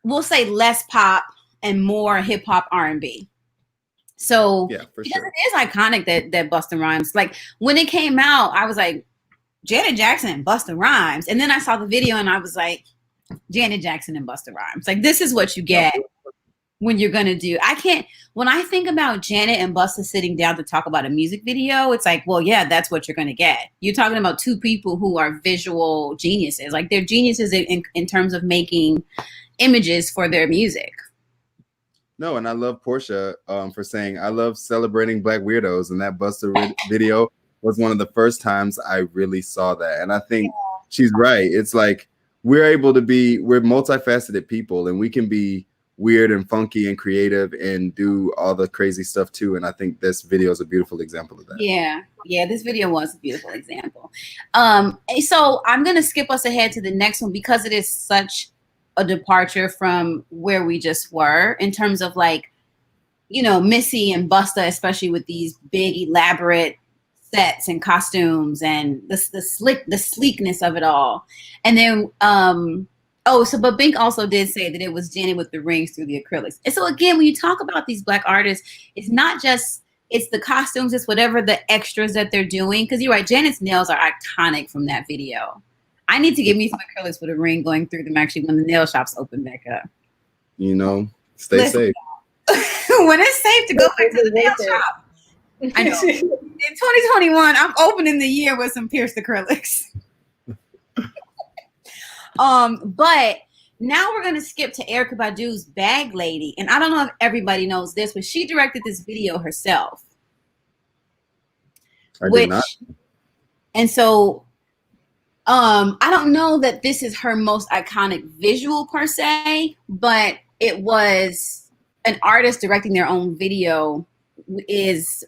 we'll say less pop and more hip hop R&B. So yeah, for because sure. It is iconic that Busta Rhymes, like when it came out, I was like, Janet Jackson and Busta Rhymes. And then I saw the video and I was like, Janet Jackson and Busta Rhymes. Like, this is what you get when you're going to do. When I think about Janet and Busta sitting down to talk about a music video, it's like, well, yeah, that's what you're going to get. You're talking about two people who are visual geniuses. Like, they're geniuses in terms of making images for their music. No, and I love Portia for saying, I love celebrating Black weirdos. And that Busta video was one of the first times I really saw that. And I think she's right. It's like, we're multifaceted people, and we can be weird and funky and creative and do all the crazy stuff too. And I think this video is a beautiful example of that. Yeah, this video was a beautiful example. So I'm going to skip us ahead to the next one, because it is such a departure from where we just were in terms of like, Missy and Busta, especially with these big elaborate sets and costumes and the sleekness of it all. And then but Bink also did say that it was Janet with the rings through the acrylics. And so again, when you talk about these Black artists, it's not just it's the costumes, it's whatever the extras that they're doing. Because you're right, Janet's nails are iconic from that video. I need to get me some acrylics with a ring going through them actually when the nail shops open back up. Stay safe. when it's safe to go back to the nail shop. I know. In 2021, I'm opening the year with some pierced acrylics. But now we're gonna skip to Erykah Badu's Bag Lady, and I don't know if everybody knows this, but she directed this video herself. I did not. And so, I don't know that this is her most iconic visual per se, but it was an artist directing their own video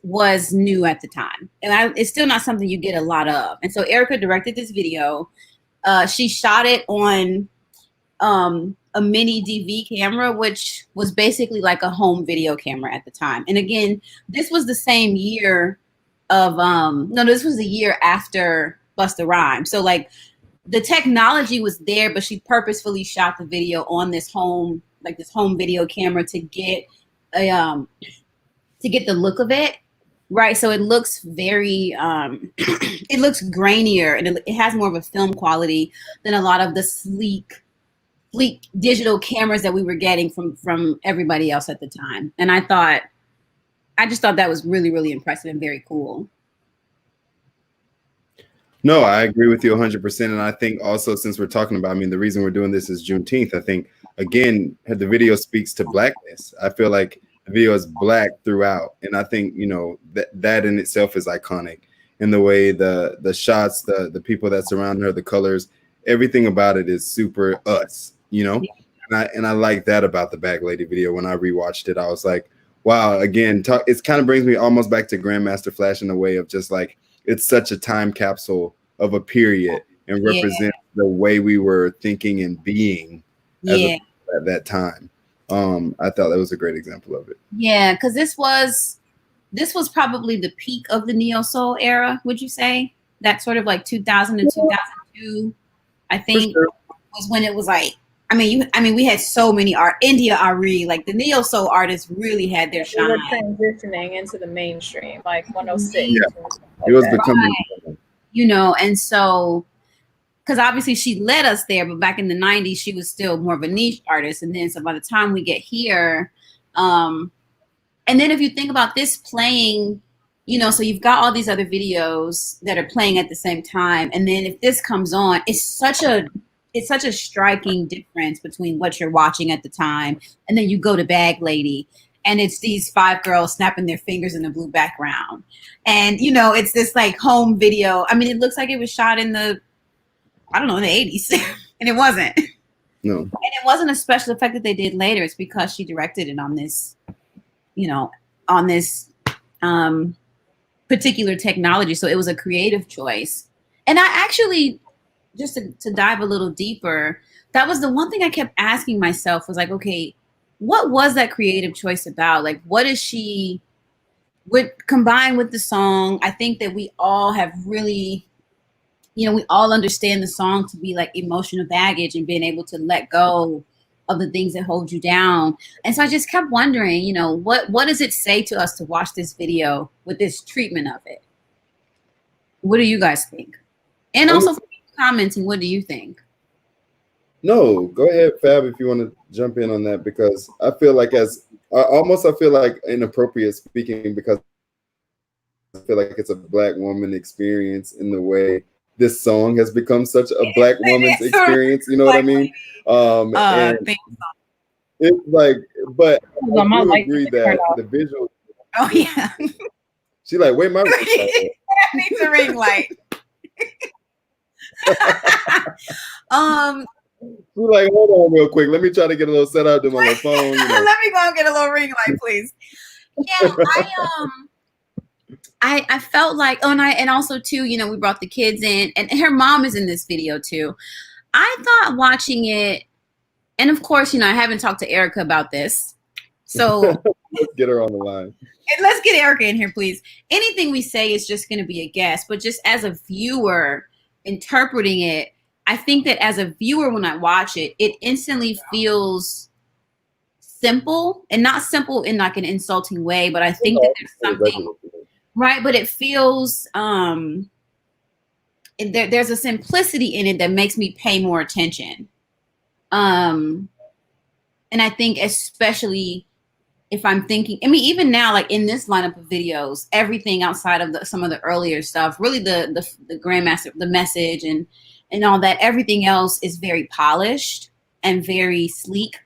was new at the time, and it's still not something you get a lot of. And so Erykah directed this video. She shot it on a mini DV camera, which was basically like a home video camera at the time. And again, this was the same year of this was the year after Busta Rhymes. So like the technology was there, but she purposefully shot the video on this home video camera to get the look of it, right? So it looks very it looks grainier, and it has more of a film quality than a lot of the sleek digital cameras that we were getting from everybody else at the time. And I just thought that was really, really impressive and very cool. No, I agree with you 100%. And I think also, since we're talking about, the reason we're doing this is Juneteenth. I think, again, the video speaks to Blackness. I feel like the video is Black throughout. And I think, that in itself is iconic in the way the shots, the people that surround her, the colors, everything about it is super us, Yeah. And I like that about the Bag Lady video. When I rewatched it, I was like, wow, again, it kind of brings me almost back to Grandmaster Flash in a way of just like, it's such a time capsule of a period and represents the way we were thinking and being at that time. I thought that was a great example of it. Yeah, because this was probably the peak of the neo soul era. Would you say that sort of like 2000 and 2002? I think was when it was like. We had so many India Ari, like the neo soul artists really had their shine. They were transitioning into the mainstream, like 106. Yeah, it was becoming, and so, because obviously she led us there, but back in the 90s, she was still more of a niche artist. And then, so by the time we get here, and then if you think about this playing, so you've got all these other videos that are playing at the same time. And then if this comes on, it's such a striking difference between what you're watching at the time, and then you go to Bag Lady, and it's these 5 girls snapping their fingers in the blue background, and it's this like home video. It looks like it was shot in the 80s, and it wasn't. No, and it wasn't a special effect that they did later. It's because she directed it on this, particular technology. So it was a creative choice, and I actually. Just to dive a little deeper, that was the one thing I kept asking myself was like, okay, what was that creative choice about? Like, what is she combined with the song? I think that we all have really, we all understand the song to be like emotional baggage and being able to let go of the things that hold you down. And so I just kept wondering, what does it say to us to watch this video with this treatment of it? What do you guys think? And also, commenting, what do you think? No, go ahead, Fab, if you want to jump in on that, because I feel like I feel like inappropriate speaking, because I feel like it's a Black woman experience in the way this song has become such a Black woman's experience. You know what I mean? And it's like, but I do agree that the visual. Oh yeah. She like, wait, my needs a ring light. We're like, hold on real quick. Let me try to get a little set up to my phone. Let me go and get a little ring light, please. Yeah, I felt like, and also too, we brought the kids in, and her mom is in this video too. I thought watching it, and of course, I haven't talked to Erykah about this, so let's get her on the line. And let's get Erykah in here, please. Anything we say is just going to be a guess, but just as a viewer interpreting it, I think that as a viewer, when I watch it, it instantly feels simple, and not simple in like an insulting way, but I think that there's something right, but it feels there's a simplicity in it that makes me pay more attention. And I think especially if I'm thinking, I mean, even now, like in this lineup of videos, everything outside of some of the earlier stuff, really the Grandmaster, the message and all that, everything else is very polished and very sleek,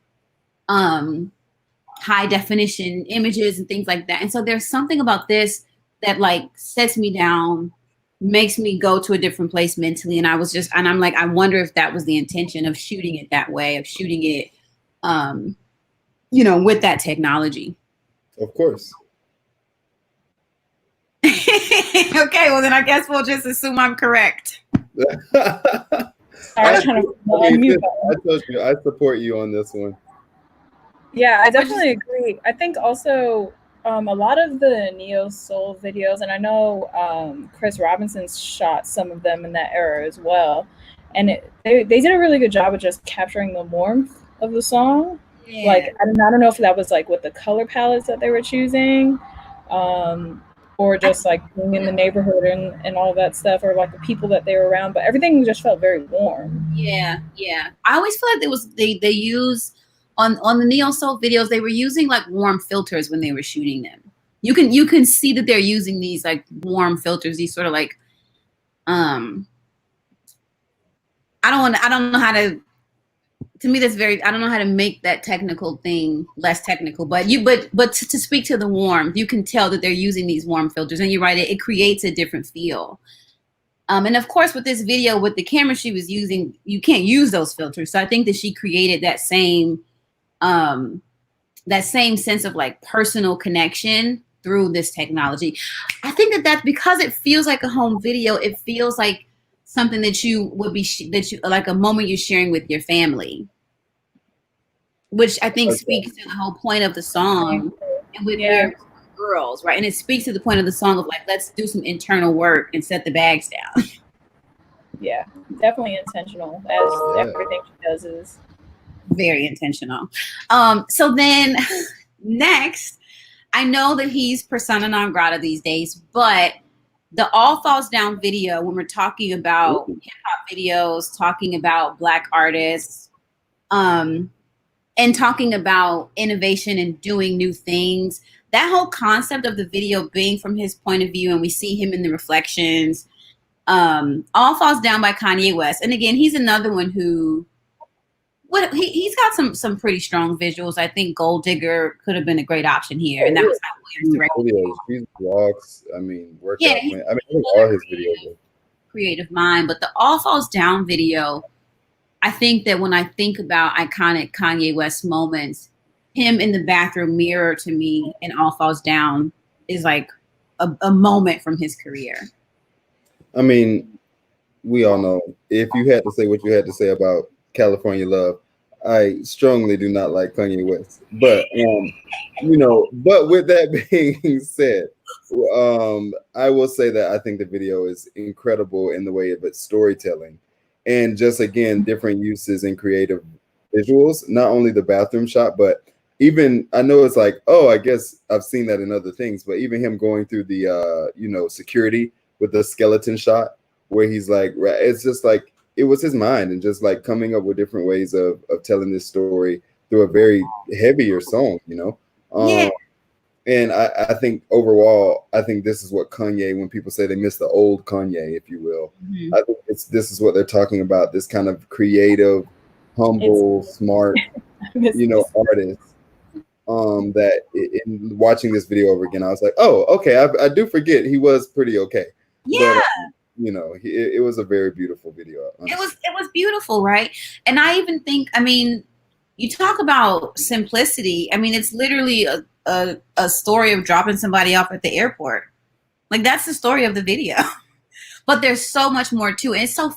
high definition images and things like that. And so there's something about this that like sets me down, makes me go to a different place mentally. And I'm like, I wonder if that was the intention of shooting it that way, of shooting it, with that technology. Of course. Okay, well then I guess we'll just assume I'm correct. I told you, I support you on this one. Yeah, I definitely agree. I think also a lot of the neo soul videos, and I know Chris Robinson shot some of them in that era as well, and they did a really good job of just capturing the warmth of the song. Yeah. Like I don't know if that was like with the color palettes that they were choosing, or just like being in the neighborhood and all that stuff, or like the people that they were around, but everything just felt very warm. Yeah. I always feel like they use on the neo soul videos, they were using like warm filters when they were shooting them. You can see that they're using these like warm filters, these sort of like I don't know how to me that's very, I don't know how to make that technical thing less technical, but to speak to the warmth, you can tell that they're using these warm filters, and you're right, it creates a different feel. And of course with this video, with the camera she was using, you can't use those filters. So I think that she created that same sense of like personal connection through this technology. I think that's because it feels like a home video. It feels like something that you would be, like a moment you're sharing with your family, which I think speaks to the whole point of the song and with your girls, right? And it speaks to the point of the song of like, let's do some internal work and set the bags down. Yeah, definitely intentional, as everything she does is. Very intentional. So then next, I know that he's persona non grata these days, but the All Falls Down video, when we're talking about hip hop videos, talking about Black artists, and talking about innovation and doing new things, that whole concept of the video being from his point of view, and we see him in the reflections, All Falls Down by Kanye West. And again, he's another one who, he's got some pretty strong visuals. I think Gold Digger could have been a great option here, and that was how Williams directed. These vlogs, I mean, workout. I mean, all his videos. Creative mind, but the All Falls Down video, I think that when I think about iconic Kanye West moments, him in the bathroom mirror to me in All Falls Down is like a moment from his career. I mean, we all know, if you had to say what you had to say about California Love, I strongly do not like Kanye West. But but with that being said, I will say that I think the video is incredible in the way of its storytelling, and just again different uses and creative visuals. Not only the bathroom shot, but even, I know it's like, oh, I guess I've seen that in other things, but even him going through the security with the skeleton shot, where he's like, it's just like, it was his mind, and just like coming up with different ways of telling this story through a very heavier song, And I think overall, I think this is what Kanye, when people say they miss the old Kanye, if you will, I think this is what they're talking about, this kind of creative, humble, smart, artist. That in watching this video over again, I was like, oh, okay, I do forget he was pretty okay. Yeah. But, it was a very beautiful video. Honestly. It was beautiful, right? And I even think, I mean, you talk about simplicity. I mean, it's literally a story of dropping somebody off at the airport. Like, that's the story of the video. But there's so much more to it. It's so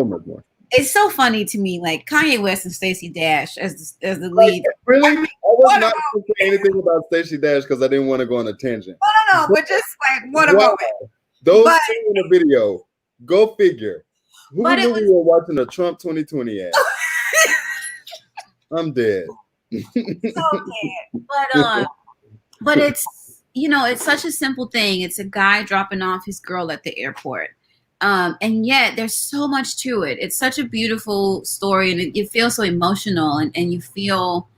much more. It's so funny to me, like Kanye West and Stacey Dash as the lead. Really? I was not going to say anything about Stacey Dash because I didn't want to go on a tangent. No, but just like what a moment. Those two in the video, go figure. Who knew we were watching a Trump 2020 ad? I'm dead. So dead. But it's, it's such a simple thing. It's a guy dropping off his girl at the airport. And yet there's so much to it. It's such a beautiful story, and it feels so emotional, and you feel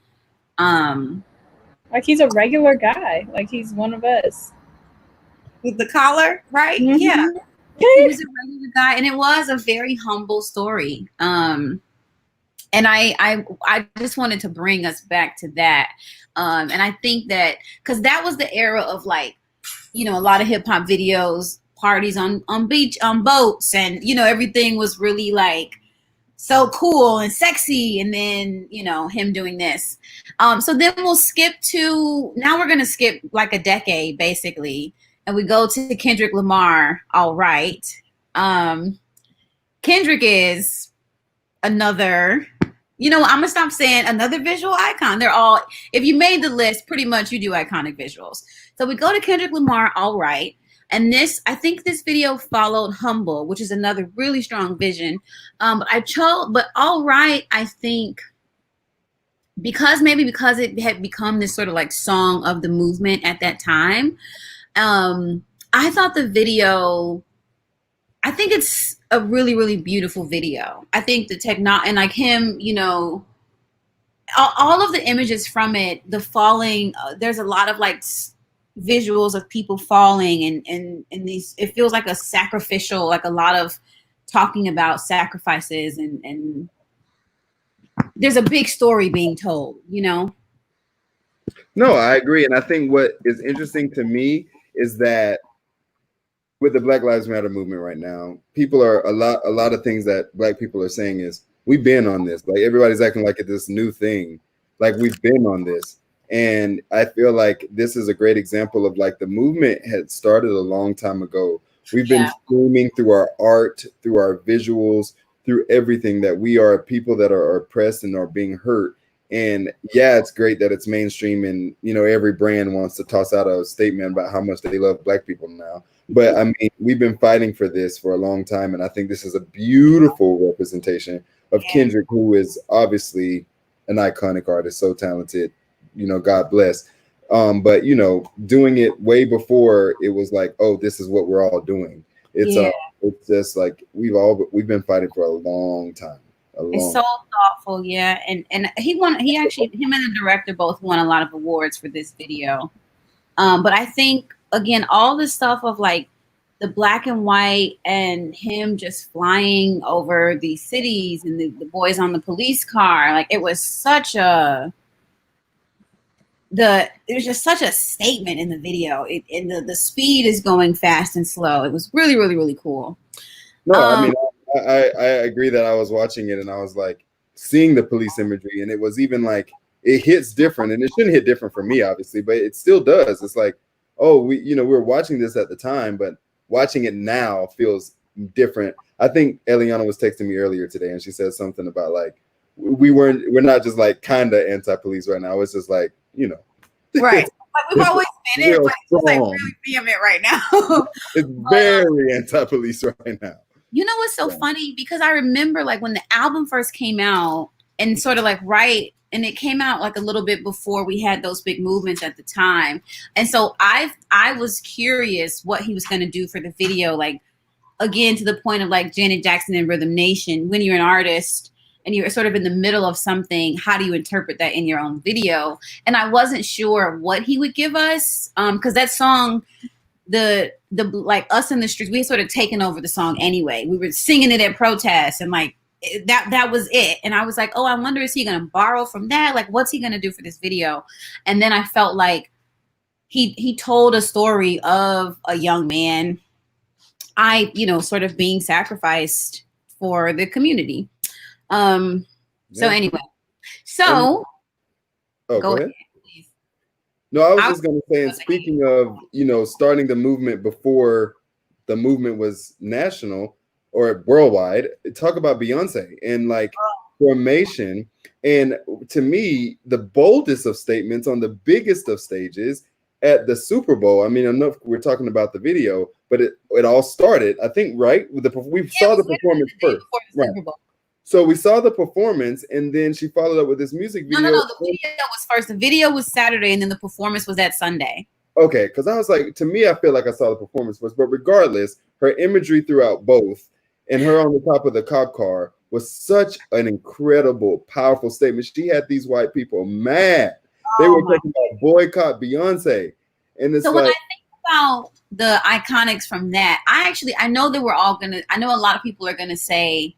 I Like he's a regular guy. Like he's one of us. With the collar, right? Mm-hmm. Yeah. He was a regular guy, and it was a very humble story. And I just wanted to bring us back to that. And I think that because that was the era of like, you know, a lot of hip hop videos, parties on beach, on boats, and you know, everything was really like so cool and sexy. And then, you know, him doing this. So then we'll skip to, now we're gonna skip like a decade basically, and we go to Kendrick Lamar. All right. Kendrick is another, you know, I'm gonna stop saying another visual icon. They're all, if you made the list, pretty much you do iconic visuals. So we go to Kendrick Lamar, All Right. And this, I think this video followed Humble, which is another really strong vision. But All Right, I think because it had become this sort of like song of the movement at that time. I thought the video, I think it's a really, really beautiful video. I think the and like him, you know, all of the images from it, the falling, there's a lot of like visuals of people falling and these, it feels like a sacrificial, like a lot of talking about sacrifices and there's a big story being told, you know? No, I agree. And I think what is interesting to me is that with the Black Lives Matter movement right now, people are a lot of things that Black people are saying is, we've been on this. Like everybody's acting like it's this new thing. Like we've been on this. And I feel like this is a great example of like the movement had started a long time ago. We've been screaming through our art, through our visuals, through everything that we are people that are oppressed and are being hurt. And yeah, it's great that it's mainstream and, you know, every brand wants to toss out a statement about how much they love Black people now. But I mean, we've been fighting for this for a long time. And I think this is a beautiful representation of Kendrick, who is obviously an iconic artist, so talented, you know, God bless. But, you know, doing it way before it was like, oh, this is what we're all doing. It's just like we've been fighting for a long time. It's so thoughtful, yeah. And him and the director both won a lot of awards for this video. But I think again, all the stuff of like the black and white and him just flying over these cities and the boys on the police car, like it was just such a statement in the video. And the speed is going fast and slow. It was really, really, really cool. No, I mean, I agree that I was watching it and I was like seeing the police imagery, and it was even like it hits different, and it shouldn't hit different for me, obviously, but it still does. It's like, oh, we were watching this at the time, but watching it now feels different. I think Eliana was texting me earlier today, and she said something about like we're not just like kind of anti-police right now. It's just like, you know, right. Like we've always been it, but it's like really vehement right now. It's very anti-police right now. You know what's so funny? Because I remember like when the album first came out and sort of like and it came out like a little bit before we had those big movements at the time. And so I was curious what he was going to do for the video. Like, again, to the point of like Janet Jackson and Rhythm Nation, when you're an artist and you're sort of in the middle of something, how do you interpret that in your own video? And I wasn't sure what he would give us. Because that song, the like Us in the Streets, we had sort of taken over the song anyway. We were singing it at protests and like that was it. And I was like, oh, I wonder, is he going to borrow from that? Like, what's he going to do for this video? And then I felt like he told a story of a young man, sort of being sacrificed for the community. So anyway, go ahead. No, I was just going to say, and speaking of, starting the movement before the movement was national or worldwide, talk about Beyonce and like Formation. And to me, the boldest of statements on the biggest of stages at the Super Bowl. I mean, enough we're talking about the video, but it all started, I think, right? We saw the performance first. Right. So we saw the performance, and then she followed up with this music video. No, the video was first. The video was Saturday, and then the performance was that Sunday. Okay, because I was like, to me, I feel like I saw the performance first. But regardless, her imagery throughout both, and her on the top of the cop car was such an incredible, powerful statement. She had these white people mad. They were talking about boycott Beyonce. And it's so like, when I think about the iconics from that, I know that I know a lot of people are gonna say,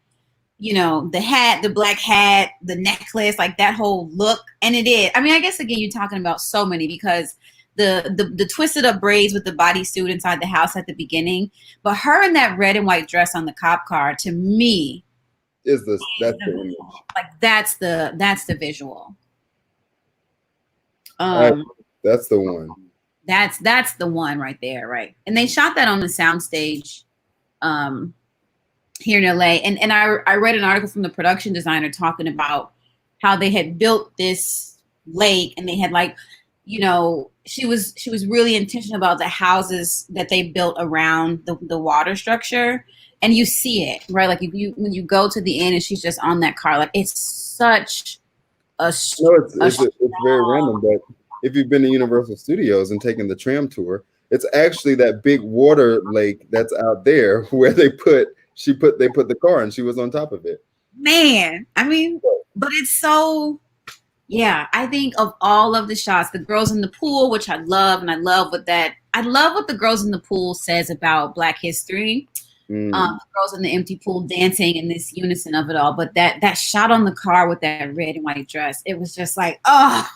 you know, the hat, the black hat, the necklace, like that whole look. And it is. I mean, I guess again, you're talking about so many because the twisted up braids with the bodysuit inside the house at the beginning, but her in that red and white dress on the cop car, to me, that's the image. like that's the visual. That's the one. That's the one right there, right? And they shot that on the soundstage here in LA. And I read an article from the production designer talking about how they had built this lake and they had like, you know, she was really intentional about the houses that they built around the water structure. And you see it, right? Like if when you go to the end and she's just on that car, like it's such it's very random, but if you've been to Universal Studios and taken the tram tour, it's actually that big water lake that's out there where they put the car and she was on top of it. Man, I mean, but it's so, yeah, I think of all of the shots, the girls in the pool, which I love, and I love what the girls in the pool says about Black history. The girls in the empty pool dancing in this unison of it all. But that shot on the car with that red and white dress, it was just like, oh,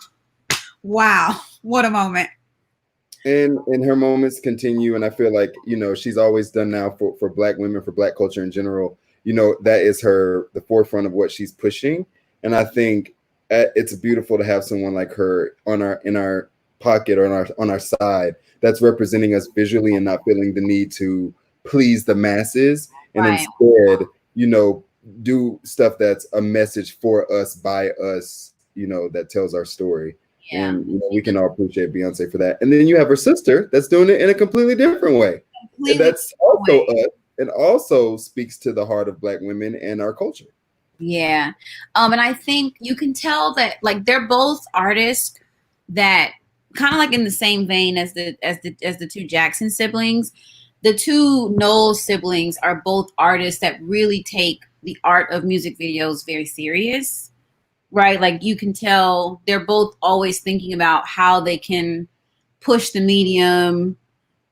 wow, what a moment. And her moments continue, and I feel like, you know, she's always done now for Black women, for Black culture in general. You know, that is the forefront of what she's pushing, and I think it's beautiful to have someone like her in our pocket or on our side that's representing us visually and not feeling the need to please the masses, and instead, you know, do stuff that's a message for us, by us, you know, that tells our story. Yeah. And you know, we can all appreciate Beyonce for that. And then you have her sister that's doing it in a completely different way. And that's also us, and also speaks to the heart of Black women and our culture. Yeah. And I think you can tell that like they're both artists that kind of like in the same vein as the two Jackson siblings. The two Knowles siblings are both artists that really take the art of music videos very serious. Right? Like you can tell they're both always thinking about how they can push the medium.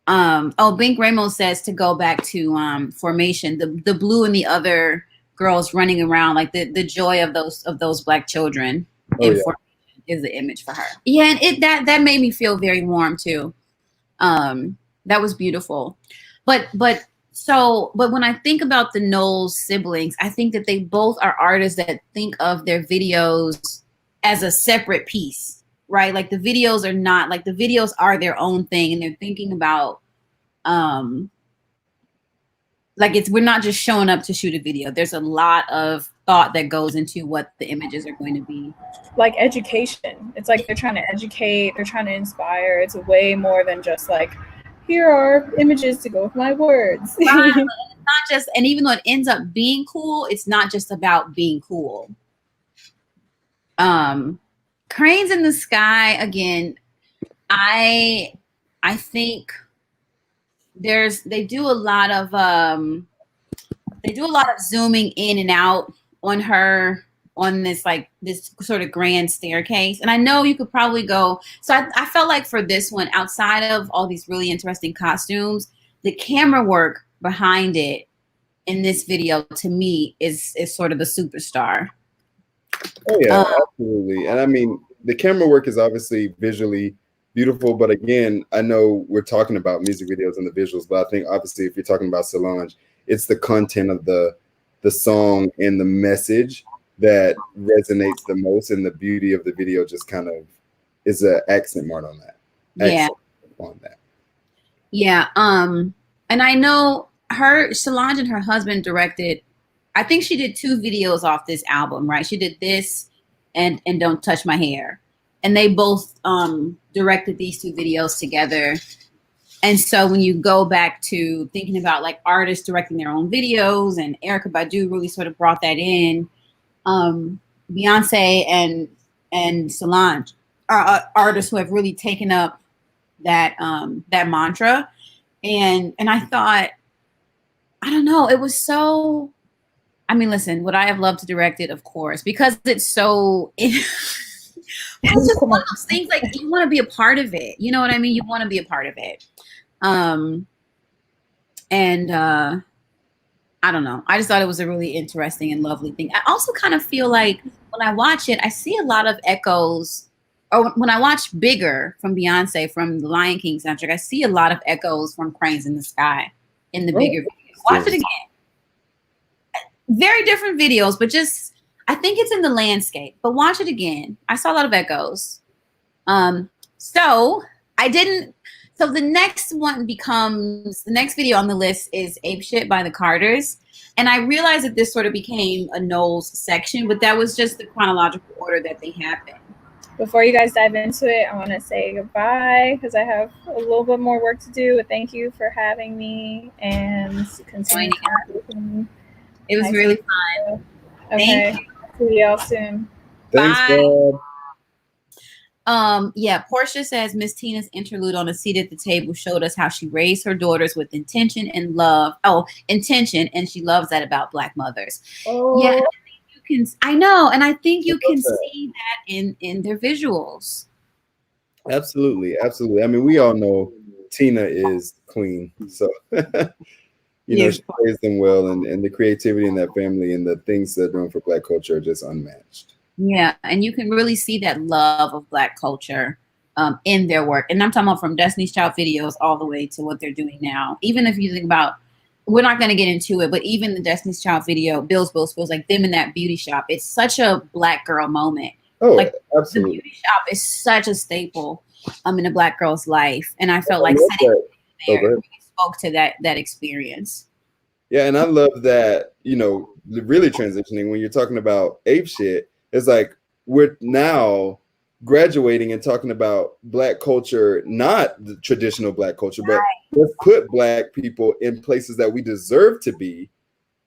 Bink Ramos says to go back to Formation, the blue and the other girls running around, like the joy of those Black children in Formation is the image for her. Yeah, and that made me feel very warm too. That was beautiful. But when I think about the Knowles siblings, I think that they both are artists that think of their videos as a separate piece, right? Like the videos are not, like the videos are their own thing, and they're thinking about, like we're not just showing up to shoot a video. There's a lot of thought that goes into what the images are going to be. Like education. It's like they're trying to educate, they're trying to inspire. It's way more than just like, here are images to go with my words. Right. It's not just, and even though it ends up being cool, it's not just about being cool. Cranes in the Sky, again, I think they do a lot of zooming in and out on her on this sort of grand staircase. And I know you could probably go, so I felt like for this one, outside of all these really interesting costumes, the camera work behind it in this video to me is sort of a superstar. Oh yeah, absolutely. And I mean, the camera work is obviously visually beautiful, but again, I know we're talking about music videos and the visuals, but I think obviously if you're talking about Solange, it's the content of the song and the message that resonates the most, and the beauty of the video just kind of is an accent mark on that. Yeah. And I know Solange and her husband directed, I think she did 2 videos off this album, right? She did this and Don't Touch My Hair. And they both directed these 2 videos together. And so when you go back to thinking about like artists directing their own videos, and Erykah Badu really sort of brought that in, Beyonce and Solange are artists who have really taken up that mantra. And I thought, I don't know, it was so, I mean, listen, would I have loved to direct it? Of course, because it's so, And it's just one of those things, like, you want to be a part of it. You know what I mean? You want to be a part of it. I don't know. I just thought it was a really interesting and lovely thing. I also kind of feel like when I watch it, I see a lot of echoes. Or when I watch Bigger from Beyonce, from the Lion King soundtrack, I see a lot of echoes from Cranes in the Sky in the Bigger video. Watch it again. Very different videos, but just, I think it's in the landscape. But watch it again. I saw a lot of echoes. So the next one becomes, the next video on the list is Ape Shit by the Carters. And I realized that this sort of became a Knowles section, but that was just the chronological order that they happened. Before you guys dive into it, I want to say goodbye because I have a little bit more work to do. But thank you for having me and continuing. It was really fun. Okay. See y'all soon. Thanks, Bye. Yeah, Portia says Miss Tina's interlude on a seat at the table showed us how she raised her daughters with intention and love. Intention, and she loves that about Black mothers. Oh. Yeah, I know, and I think you can see that in their visuals. Absolutely. I mean, we all know Tina is queen, so she raised them well, and the creativity in that family and the things they're doing for Black culture are just unmatched. Yeah, and you can really see that love of Black culture in their work. And I'm talking about from Destiny's Child videos all the way to what they're doing now. Even if you think about, we're not going to get into it, but even the Destiny's Child video, Bills, like them in that beauty shop, it's such a Black girl moment. Oh, like absolutely. The beauty shop is such a staple in a Black girl's life. And I felt like setting there really spoke to that experience. Yeah, and I love that, really transitioning when you're talking about Ape Shit. It's like we're now graduating and talking about Black culture, not the traditional Black culture, but let's put Black people in places that we deserve to be,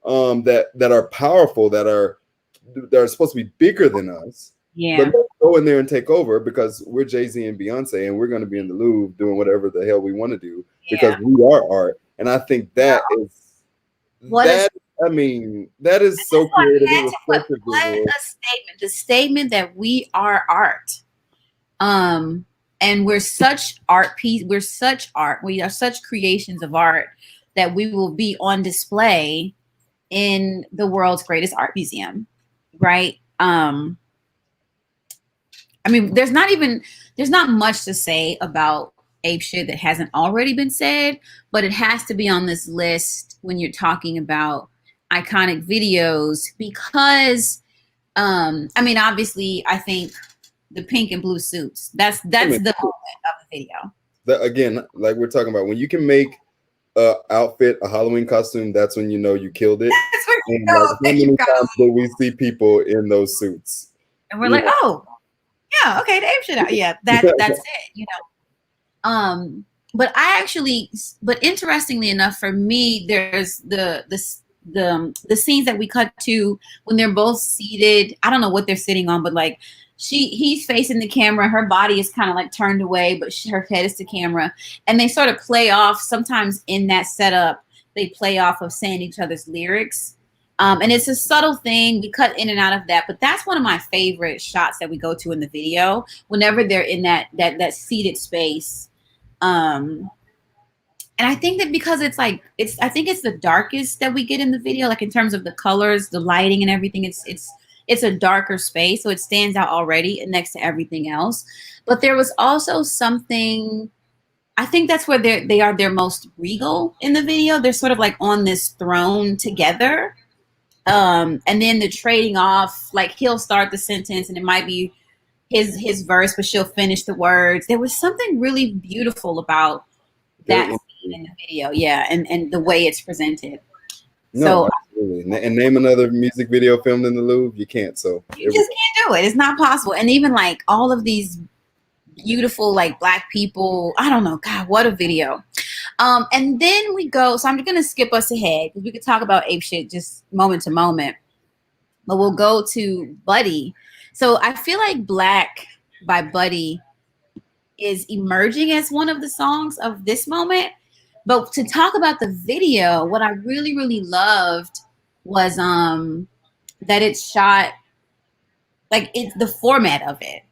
that are powerful, that are supposed to be bigger than us. Yeah. But let's go in there and take over because we're Jay-Z and Beyonce, and we're going to be in the Louvre doing whatever the hell we want to do because we are art. And I think that is that is so creative. What a statement! The statement that we are art, and we're such art piece. We're such art. We are such creations of art that we will be on display in the world's greatest art museum, right? I mean, there's not much to say about Ape Shit that hasn't already been said, but it has to be on this list when you're talking about iconic videos because I mean, obviously I think the pink and blue suits, that's the moment of the video. Again, like we're talking about, when you can make a outfit, a Halloween costume, that's when you know you killed it. That's when you know. How many times do we see people in those suits? And we're like, oh yeah, okay, the Ape Shit out. Yeah, that's it, but interestingly enough, for me, there's the scenes that we cut to when they're both seated. I don't know what they're sitting on, but like he's facing the camera, her body is kind of like turned away, but her head is to camera, and they sort of play off. Sometimes in that setup, they play off of saying each other's lyrics, and it's a subtle thing. We cut in and out of that, but that's one of my favorite shots that we go to in the video. Whenever they're in that seated space. And I think that because I think it's the darkest that we get in the video, like in terms of the colors, the lighting and everything, it's a darker space. So it stands out already next to everything else. But there was also something, I think that's where they are their most regal in the video. They're sort of like on this throne together. And then the trading off, like he'll start the sentence and it might be his verse, but she'll finish the words. There was something really beautiful about that scene in the video, and the way it's presented. No, absolutely. And name another music video filmed in the Louvre, you can't. So you just can't do it. It's not possible. And even like all of these beautiful like Black people, I don't know, God, what a video. And then we go. So I'm going to skip us ahead because we could talk about Ape Shit just moment to moment, but we'll go to Buddy. So I feel like Black by Buddy is emerging as one of the songs of this moment. But to talk about the video, what I really, really loved was that it's shot like it's the format of it.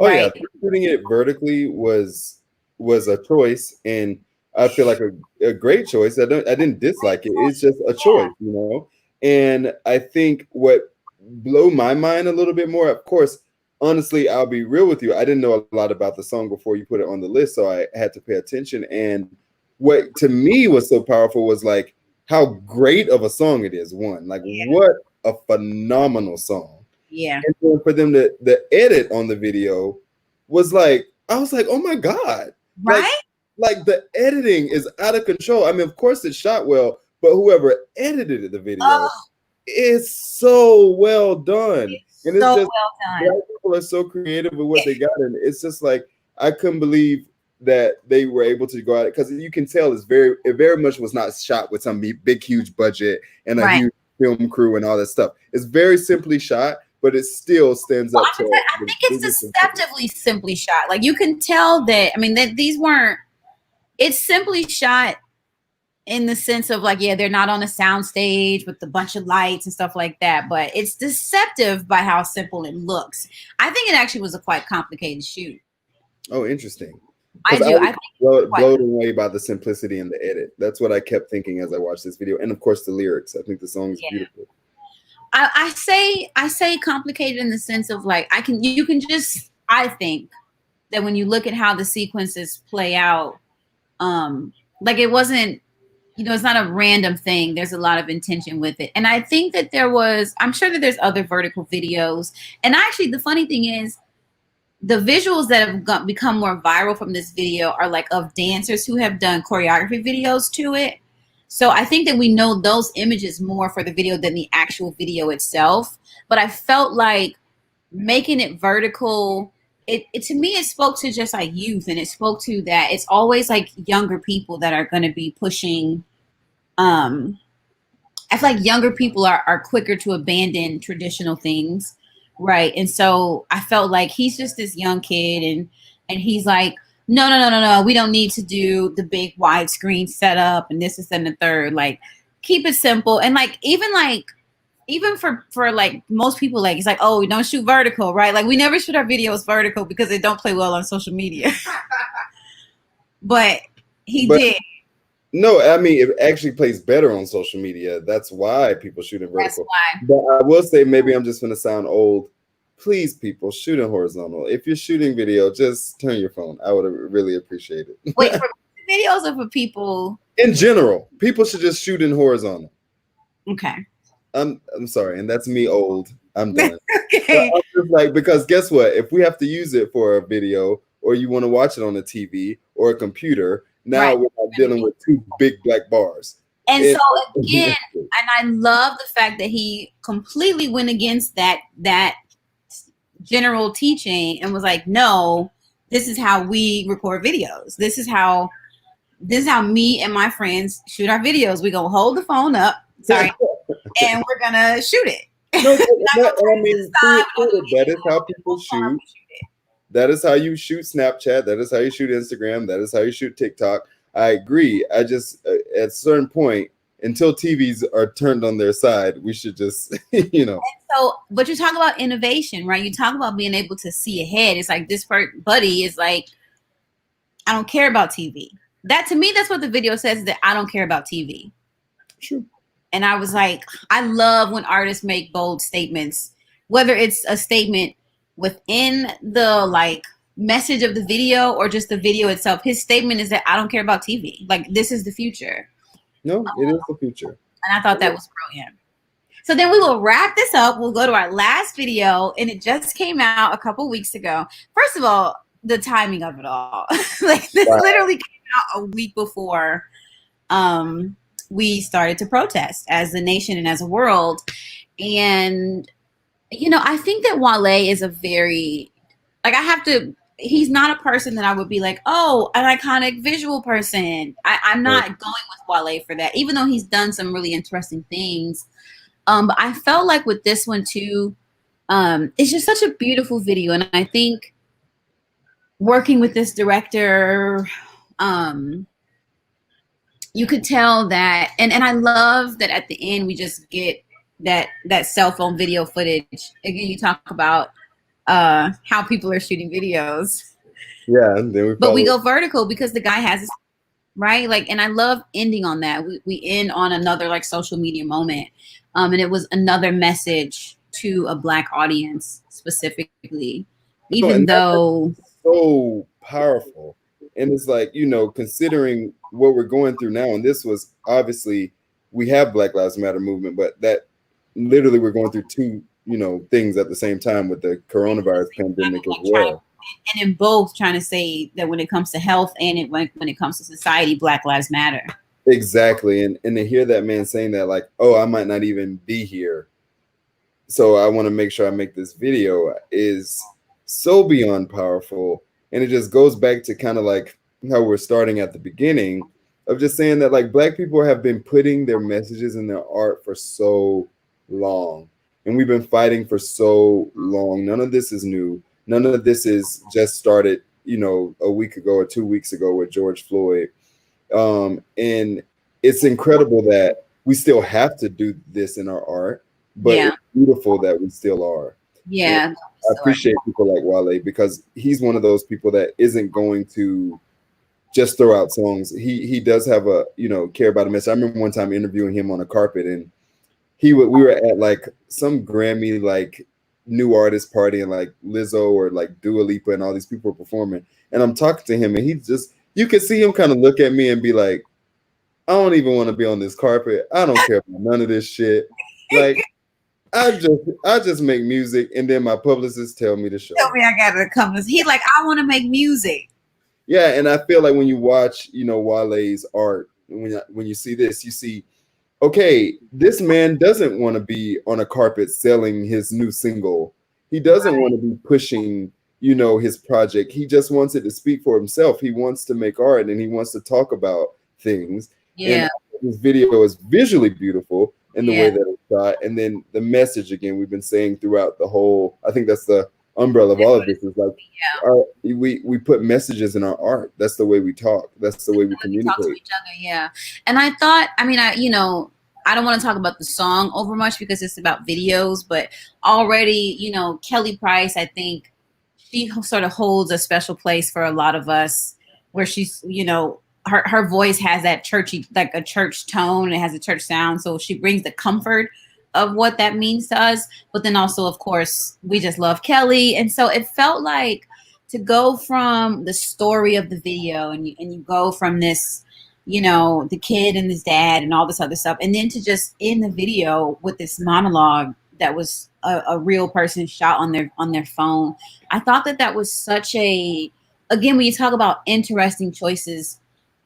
Oh yeah, right? shooting it vertically was a choice, and I feel like a great choice. I didn't dislike it. It's just a choice, you know. And I think what blew my mind a little bit more, of course, honestly, I'll be real with you. I didn't know a lot about the song before you put it on the list, so I had to pay attention. And what to me was so powerful was like how great of a song it is. One, like what a phenomenal song. Yeah. And then for them to the edit on the video was like, I was like, oh my God. Right? Like the editing is out of control. I mean, of course it's shot well, but whoever edited the video is so well done. And it's so just well done. black people are so creative with what they got. And it's just like I couldn't believe that they were able to go out, because you can tell it very much was not shot with some big huge budget and a huge film crew and all that stuff. It's very simply shot, but it still stands up to. I think it's deceptively simply shot. Like you can tell that. I mean, that these weren't. It's simply shot in the sense of like, yeah, they're not on a sound stage with a bunch of lights and stuff like that, but it's deceptive by how simple it looks. I think it actually was a quite complicated shoot. Oh, interesting. I do. I think blown away by the simplicity in the edit. That's what I kept thinking as I watched this video, and of course the lyrics. I think the song is beautiful. I say complicated in the sense of like I think that when you look at how the sequences play out, like it wasn't, you know, it's not a random thing. There's a lot of intention with it. And I think that I'm sure that there's other vertical videos. And actually the funny thing is the visuals that have become more viral from this video are like of dancers who have done choreography videos to it. So I think that we know those images more for the video than the actual video itself. But I felt like making it vertical, it to me, it spoke to just like youth, and it spoke to that it's always like younger people that are going to be pushing. I feel like younger people are quicker to abandon traditional things. Right. And so I felt like he's just this young kid and he's like, no. We don't need to do the big widescreen setup and this and the third. Like, keep it simple. And even for like most people, like it's like, oh, we don't shoot vertical, right? Like we never shoot our videos vertical because they don't play well on social media. but he did. No, I mean, it actually plays better on social media. That's why people shoot in vertical. That's why. But I will say, maybe I'm just going to sound old. Please, people, shoot in horizontal. If you're shooting video, just turn your phone. I would really appreciate it. Wait, for videos or for people? In general, people should just shoot in horizontal. Okay. I'm sorry, and that's me old. I'm done. Okay. I'm just like, because guess what? If we have to use it for a video, or you want to watch it on a TV or a computer, now we're not dealing with two big black bars. And so again, and I love the fact that he completely went against that general teaching and was like, no, this is how we record videos. This is how me and my friends shoot our videos. We're gonna hold the phone up, and we're gonna shoot it. No, I mean, that is how people shoot. That is how you shoot Snapchat. That is how you shoot Instagram. That is how you shoot TikTok. I agree. I just, at a certain point, until TVs are turned on their side, we should just, you know. And so, but you talk about innovation, right? You talk about being able to see ahead. It's like this buddy is like, I don't care about TV. That to me, that's what the video says, is that I don't care about TV. Sure. And I was like, I love when artists make bold statements, whether it's a statement within the like message of the video or just the video itself. His statement is that I don't care about TV. Like, this is the future. No, it is the future. And I thought that was brilliant. So then we will wrap this up. We'll go to our last video, and it just came out a couple weeks ago. First of all, the timing of it all. Like, this literally came out a week before we started to protest as a nation and as a world. And, you know, I think that Wale is a very, like, he's not a person that I would be like, oh, an iconic visual person. I'm not going with Wale for that, even though he's done some really interesting things. But I felt like with this one too, it's just such a beautiful video. And I think working with this director, you could tell that, and I love that at the end we just get that cell phone video footage. Again, you talk about how people are shooting videos. Yeah, and then we go vertical because the guy has this, right? Like, and I love ending on that. We end on another like social media moment. And it was another message to a Black audience specifically, even though so powerful. And it's like, you know, considering what we're going through now, and this was obviously, we have Black Lives Matter movement, but that literally we're going through two, you know, things at the same time with the coronavirus pandemic as well. And in both trying to say that when it comes to health and when it comes to society, Black Lives Matter. Exactly. And to hear that man saying that, like, oh, I might not even be here, so I want to make sure I make this video, is so beyond powerful. And it just goes back to kind of like how we're starting at the beginning of just saying that like Black people have been putting their messages in their art for so long. And we've been fighting for so long. None of this is new. None of this is just started, you know, a week ago or 2 weeks ago with George Floyd. And it's incredible that we still have to do this in our art, but it's beautiful that we still are. Yeah. And I appreciate people like Wale, because he's one of those people that isn't going to just throw out songs. He does have a, you know, care about a message. I remember one time interviewing him on a carpet, and we were at like some Grammy like new artist party, and like Lizzo or like Dua Lipa and all these people were performing, and I'm talking to him, and he just, you could see him kind of look at me and be like, I don't even want to be on this carpet. I don't care about none of this shit. Like, I just make music, and then my publicists tell me to show. Tell me I gotta come. He's like, I want to make music. Yeah, and I feel like when you watch, you know, Wale's art, when you see this, you see, okay, this man doesn't want to be on a carpet selling his new single. He doesn't want to be pushing, you know, his project. He just wants it to speak for himself. He wants to make art, and he wants to talk about things. Yeah. And this video is visually beautiful in the way that it's shot. And then the message, again, we've been saying throughout the whole, I think that's the umbrella of all of this, is like, we put messages in our art. That's the way we talk. That's the way we communicate. Talk to each other, yeah. And I thought, I mean, I don't want to talk about the song over much because it's about videos, but already, you know, Kelly Price, I think she sort of holds a special place for a lot of us, where she's, you know, her voice has that churchy, like a church tone. It has a church sound. So she brings the comfort of what that means to us. But then also, of course, we just love Kelly. And so it felt like to go from the story of the video and you go from this, you know, the kid and his dad and all this other stuff, and then to just end the video with this monologue that was a real person shot on their phone. I thought that was such a, again, when you talk about interesting choices,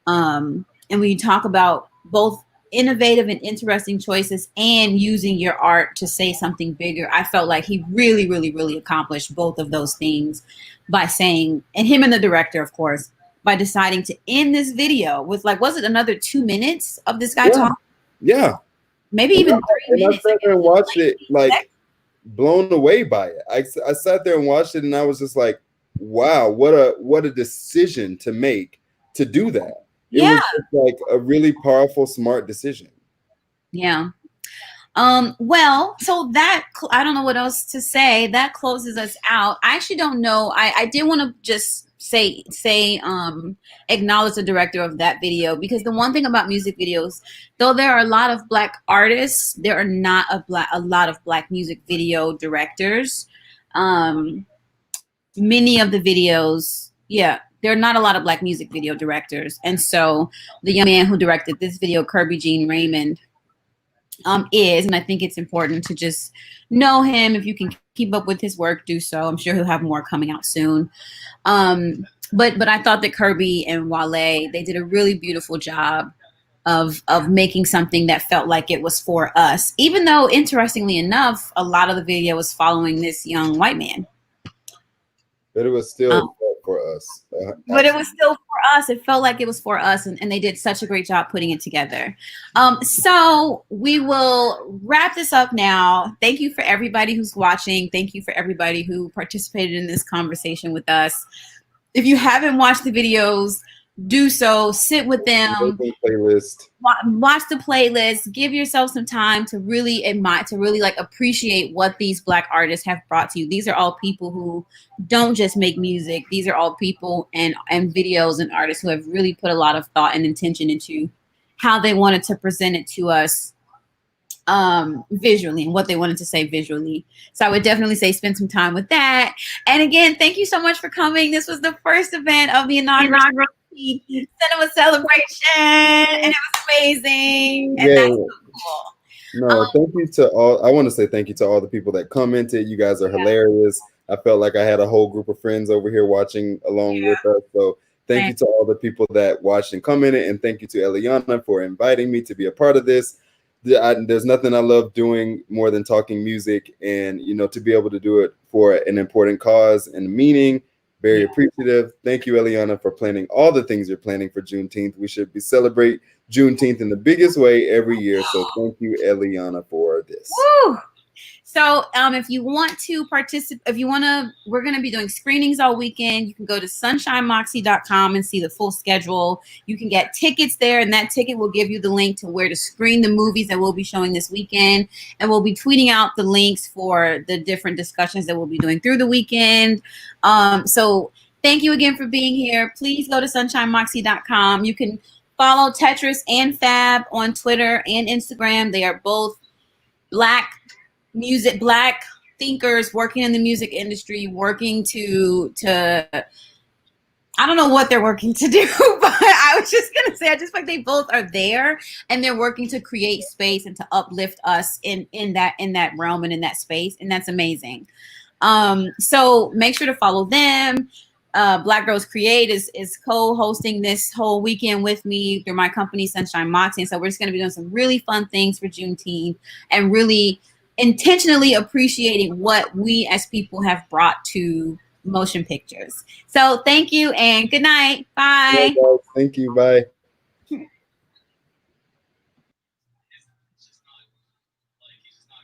and when you talk about both innovative and interesting choices and using your art to say something bigger, I felt like he really, really, really accomplished both of those things by saying, and him and the director, of course, by deciding to end this video with, like, was it another 2 minutes of this guy talking? Yeah. Maybe even 3 minutes. I sat there and watched it, like, blown away by it. I sat there and watched it, and I was just like, wow, what a decision to make to do that. It was just like a really powerful, smart decision. Yeah. Well, so that, I don't know what else to say. That closes us out. I actually don't know. I did want to just acknowledge the director of that video, because the one thing about music videos, though there are a lot of Black artists, there are not a lot of Black music video directors. Many of the videos, there are not a lot of Black music video directors. And so the young man who directed this video, Kirby Jean Raymond, is, and I think it's important to just know him. If you can keep up with his work, do so. I'm sure he'll have more coming out soon. But I thought that Kirby and Wale, they did a really beautiful job of making something that felt like it was for us, even though, interestingly enough, a lot of the video was following this young white man. But it was still for us. But it was still for us. It felt like it was for us, and they did such a great job putting it together. So we will wrap this up now. Thank you for everybody who's watching. Thank you for everybody who participated in this conversation with us. If you haven't watched the videos, do so. Sit with them. Playlist. Watch the playlist. Give yourself some time to really admire, to really like appreciate what these Black artists have brought to you. These are all people who don't just make music. These are all people and videos and artists who have really put a lot of thought and intention into how they wanted to present it to us visually and what they wanted to say visually. So I would definitely say spend some time with that. And again, thank you so much for coming. This was the first event of the inaugural Cinema Celebration, and it was amazing. And that's so cool. No, thank you to all. I want to say thank you to all the people that commented. You guys are hilarious. I felt like I had a whole group of friends over here watching along with us. So thank you to all the people that watched and commented, and thank you to Eliana for inviting me to be a part of this. There's nothing I love doing more than talking music, and to be able to do it for an important cause and meaning. Very appreciative. Thank you, Eliana, for planning all the things you're planning for Juneteenth. We should celebrate Juneteenth in the biggest way every year. So thank you, Eliana, for this. Woo! So if you want to participate, we're going to be doing screenings all weekend. You can go to sunshinemoxie.com and see the full schedule. You can get tickets there, and that ticket will give you the link to where to screen the movies that we'll be showing this weekend. And we'll be tweeting out the links for the different discussions that we'll be doing through the weekend. So thank you again for being here. Please go to sunshinemoxie.com. You can follow Tetris and Fab on Twitter and Instagram. They are both Black thinkers working in the music industry, working to I don't know what they're working to do, but I was just gonna say I just feel like they both are there and they're working to create space and to uplift us in that realm and in that space, and that's amazing. So make sure to follow them. Black Girls Create is co-hosting this whole weekend with me through my company Sunshine Moxie, and so we're just gonna be doing some really fun things for Juneteenth and really intentionally appreciating what we as people have brought to motion pictures. So thank you and good night. Bye. Thank you. Bye.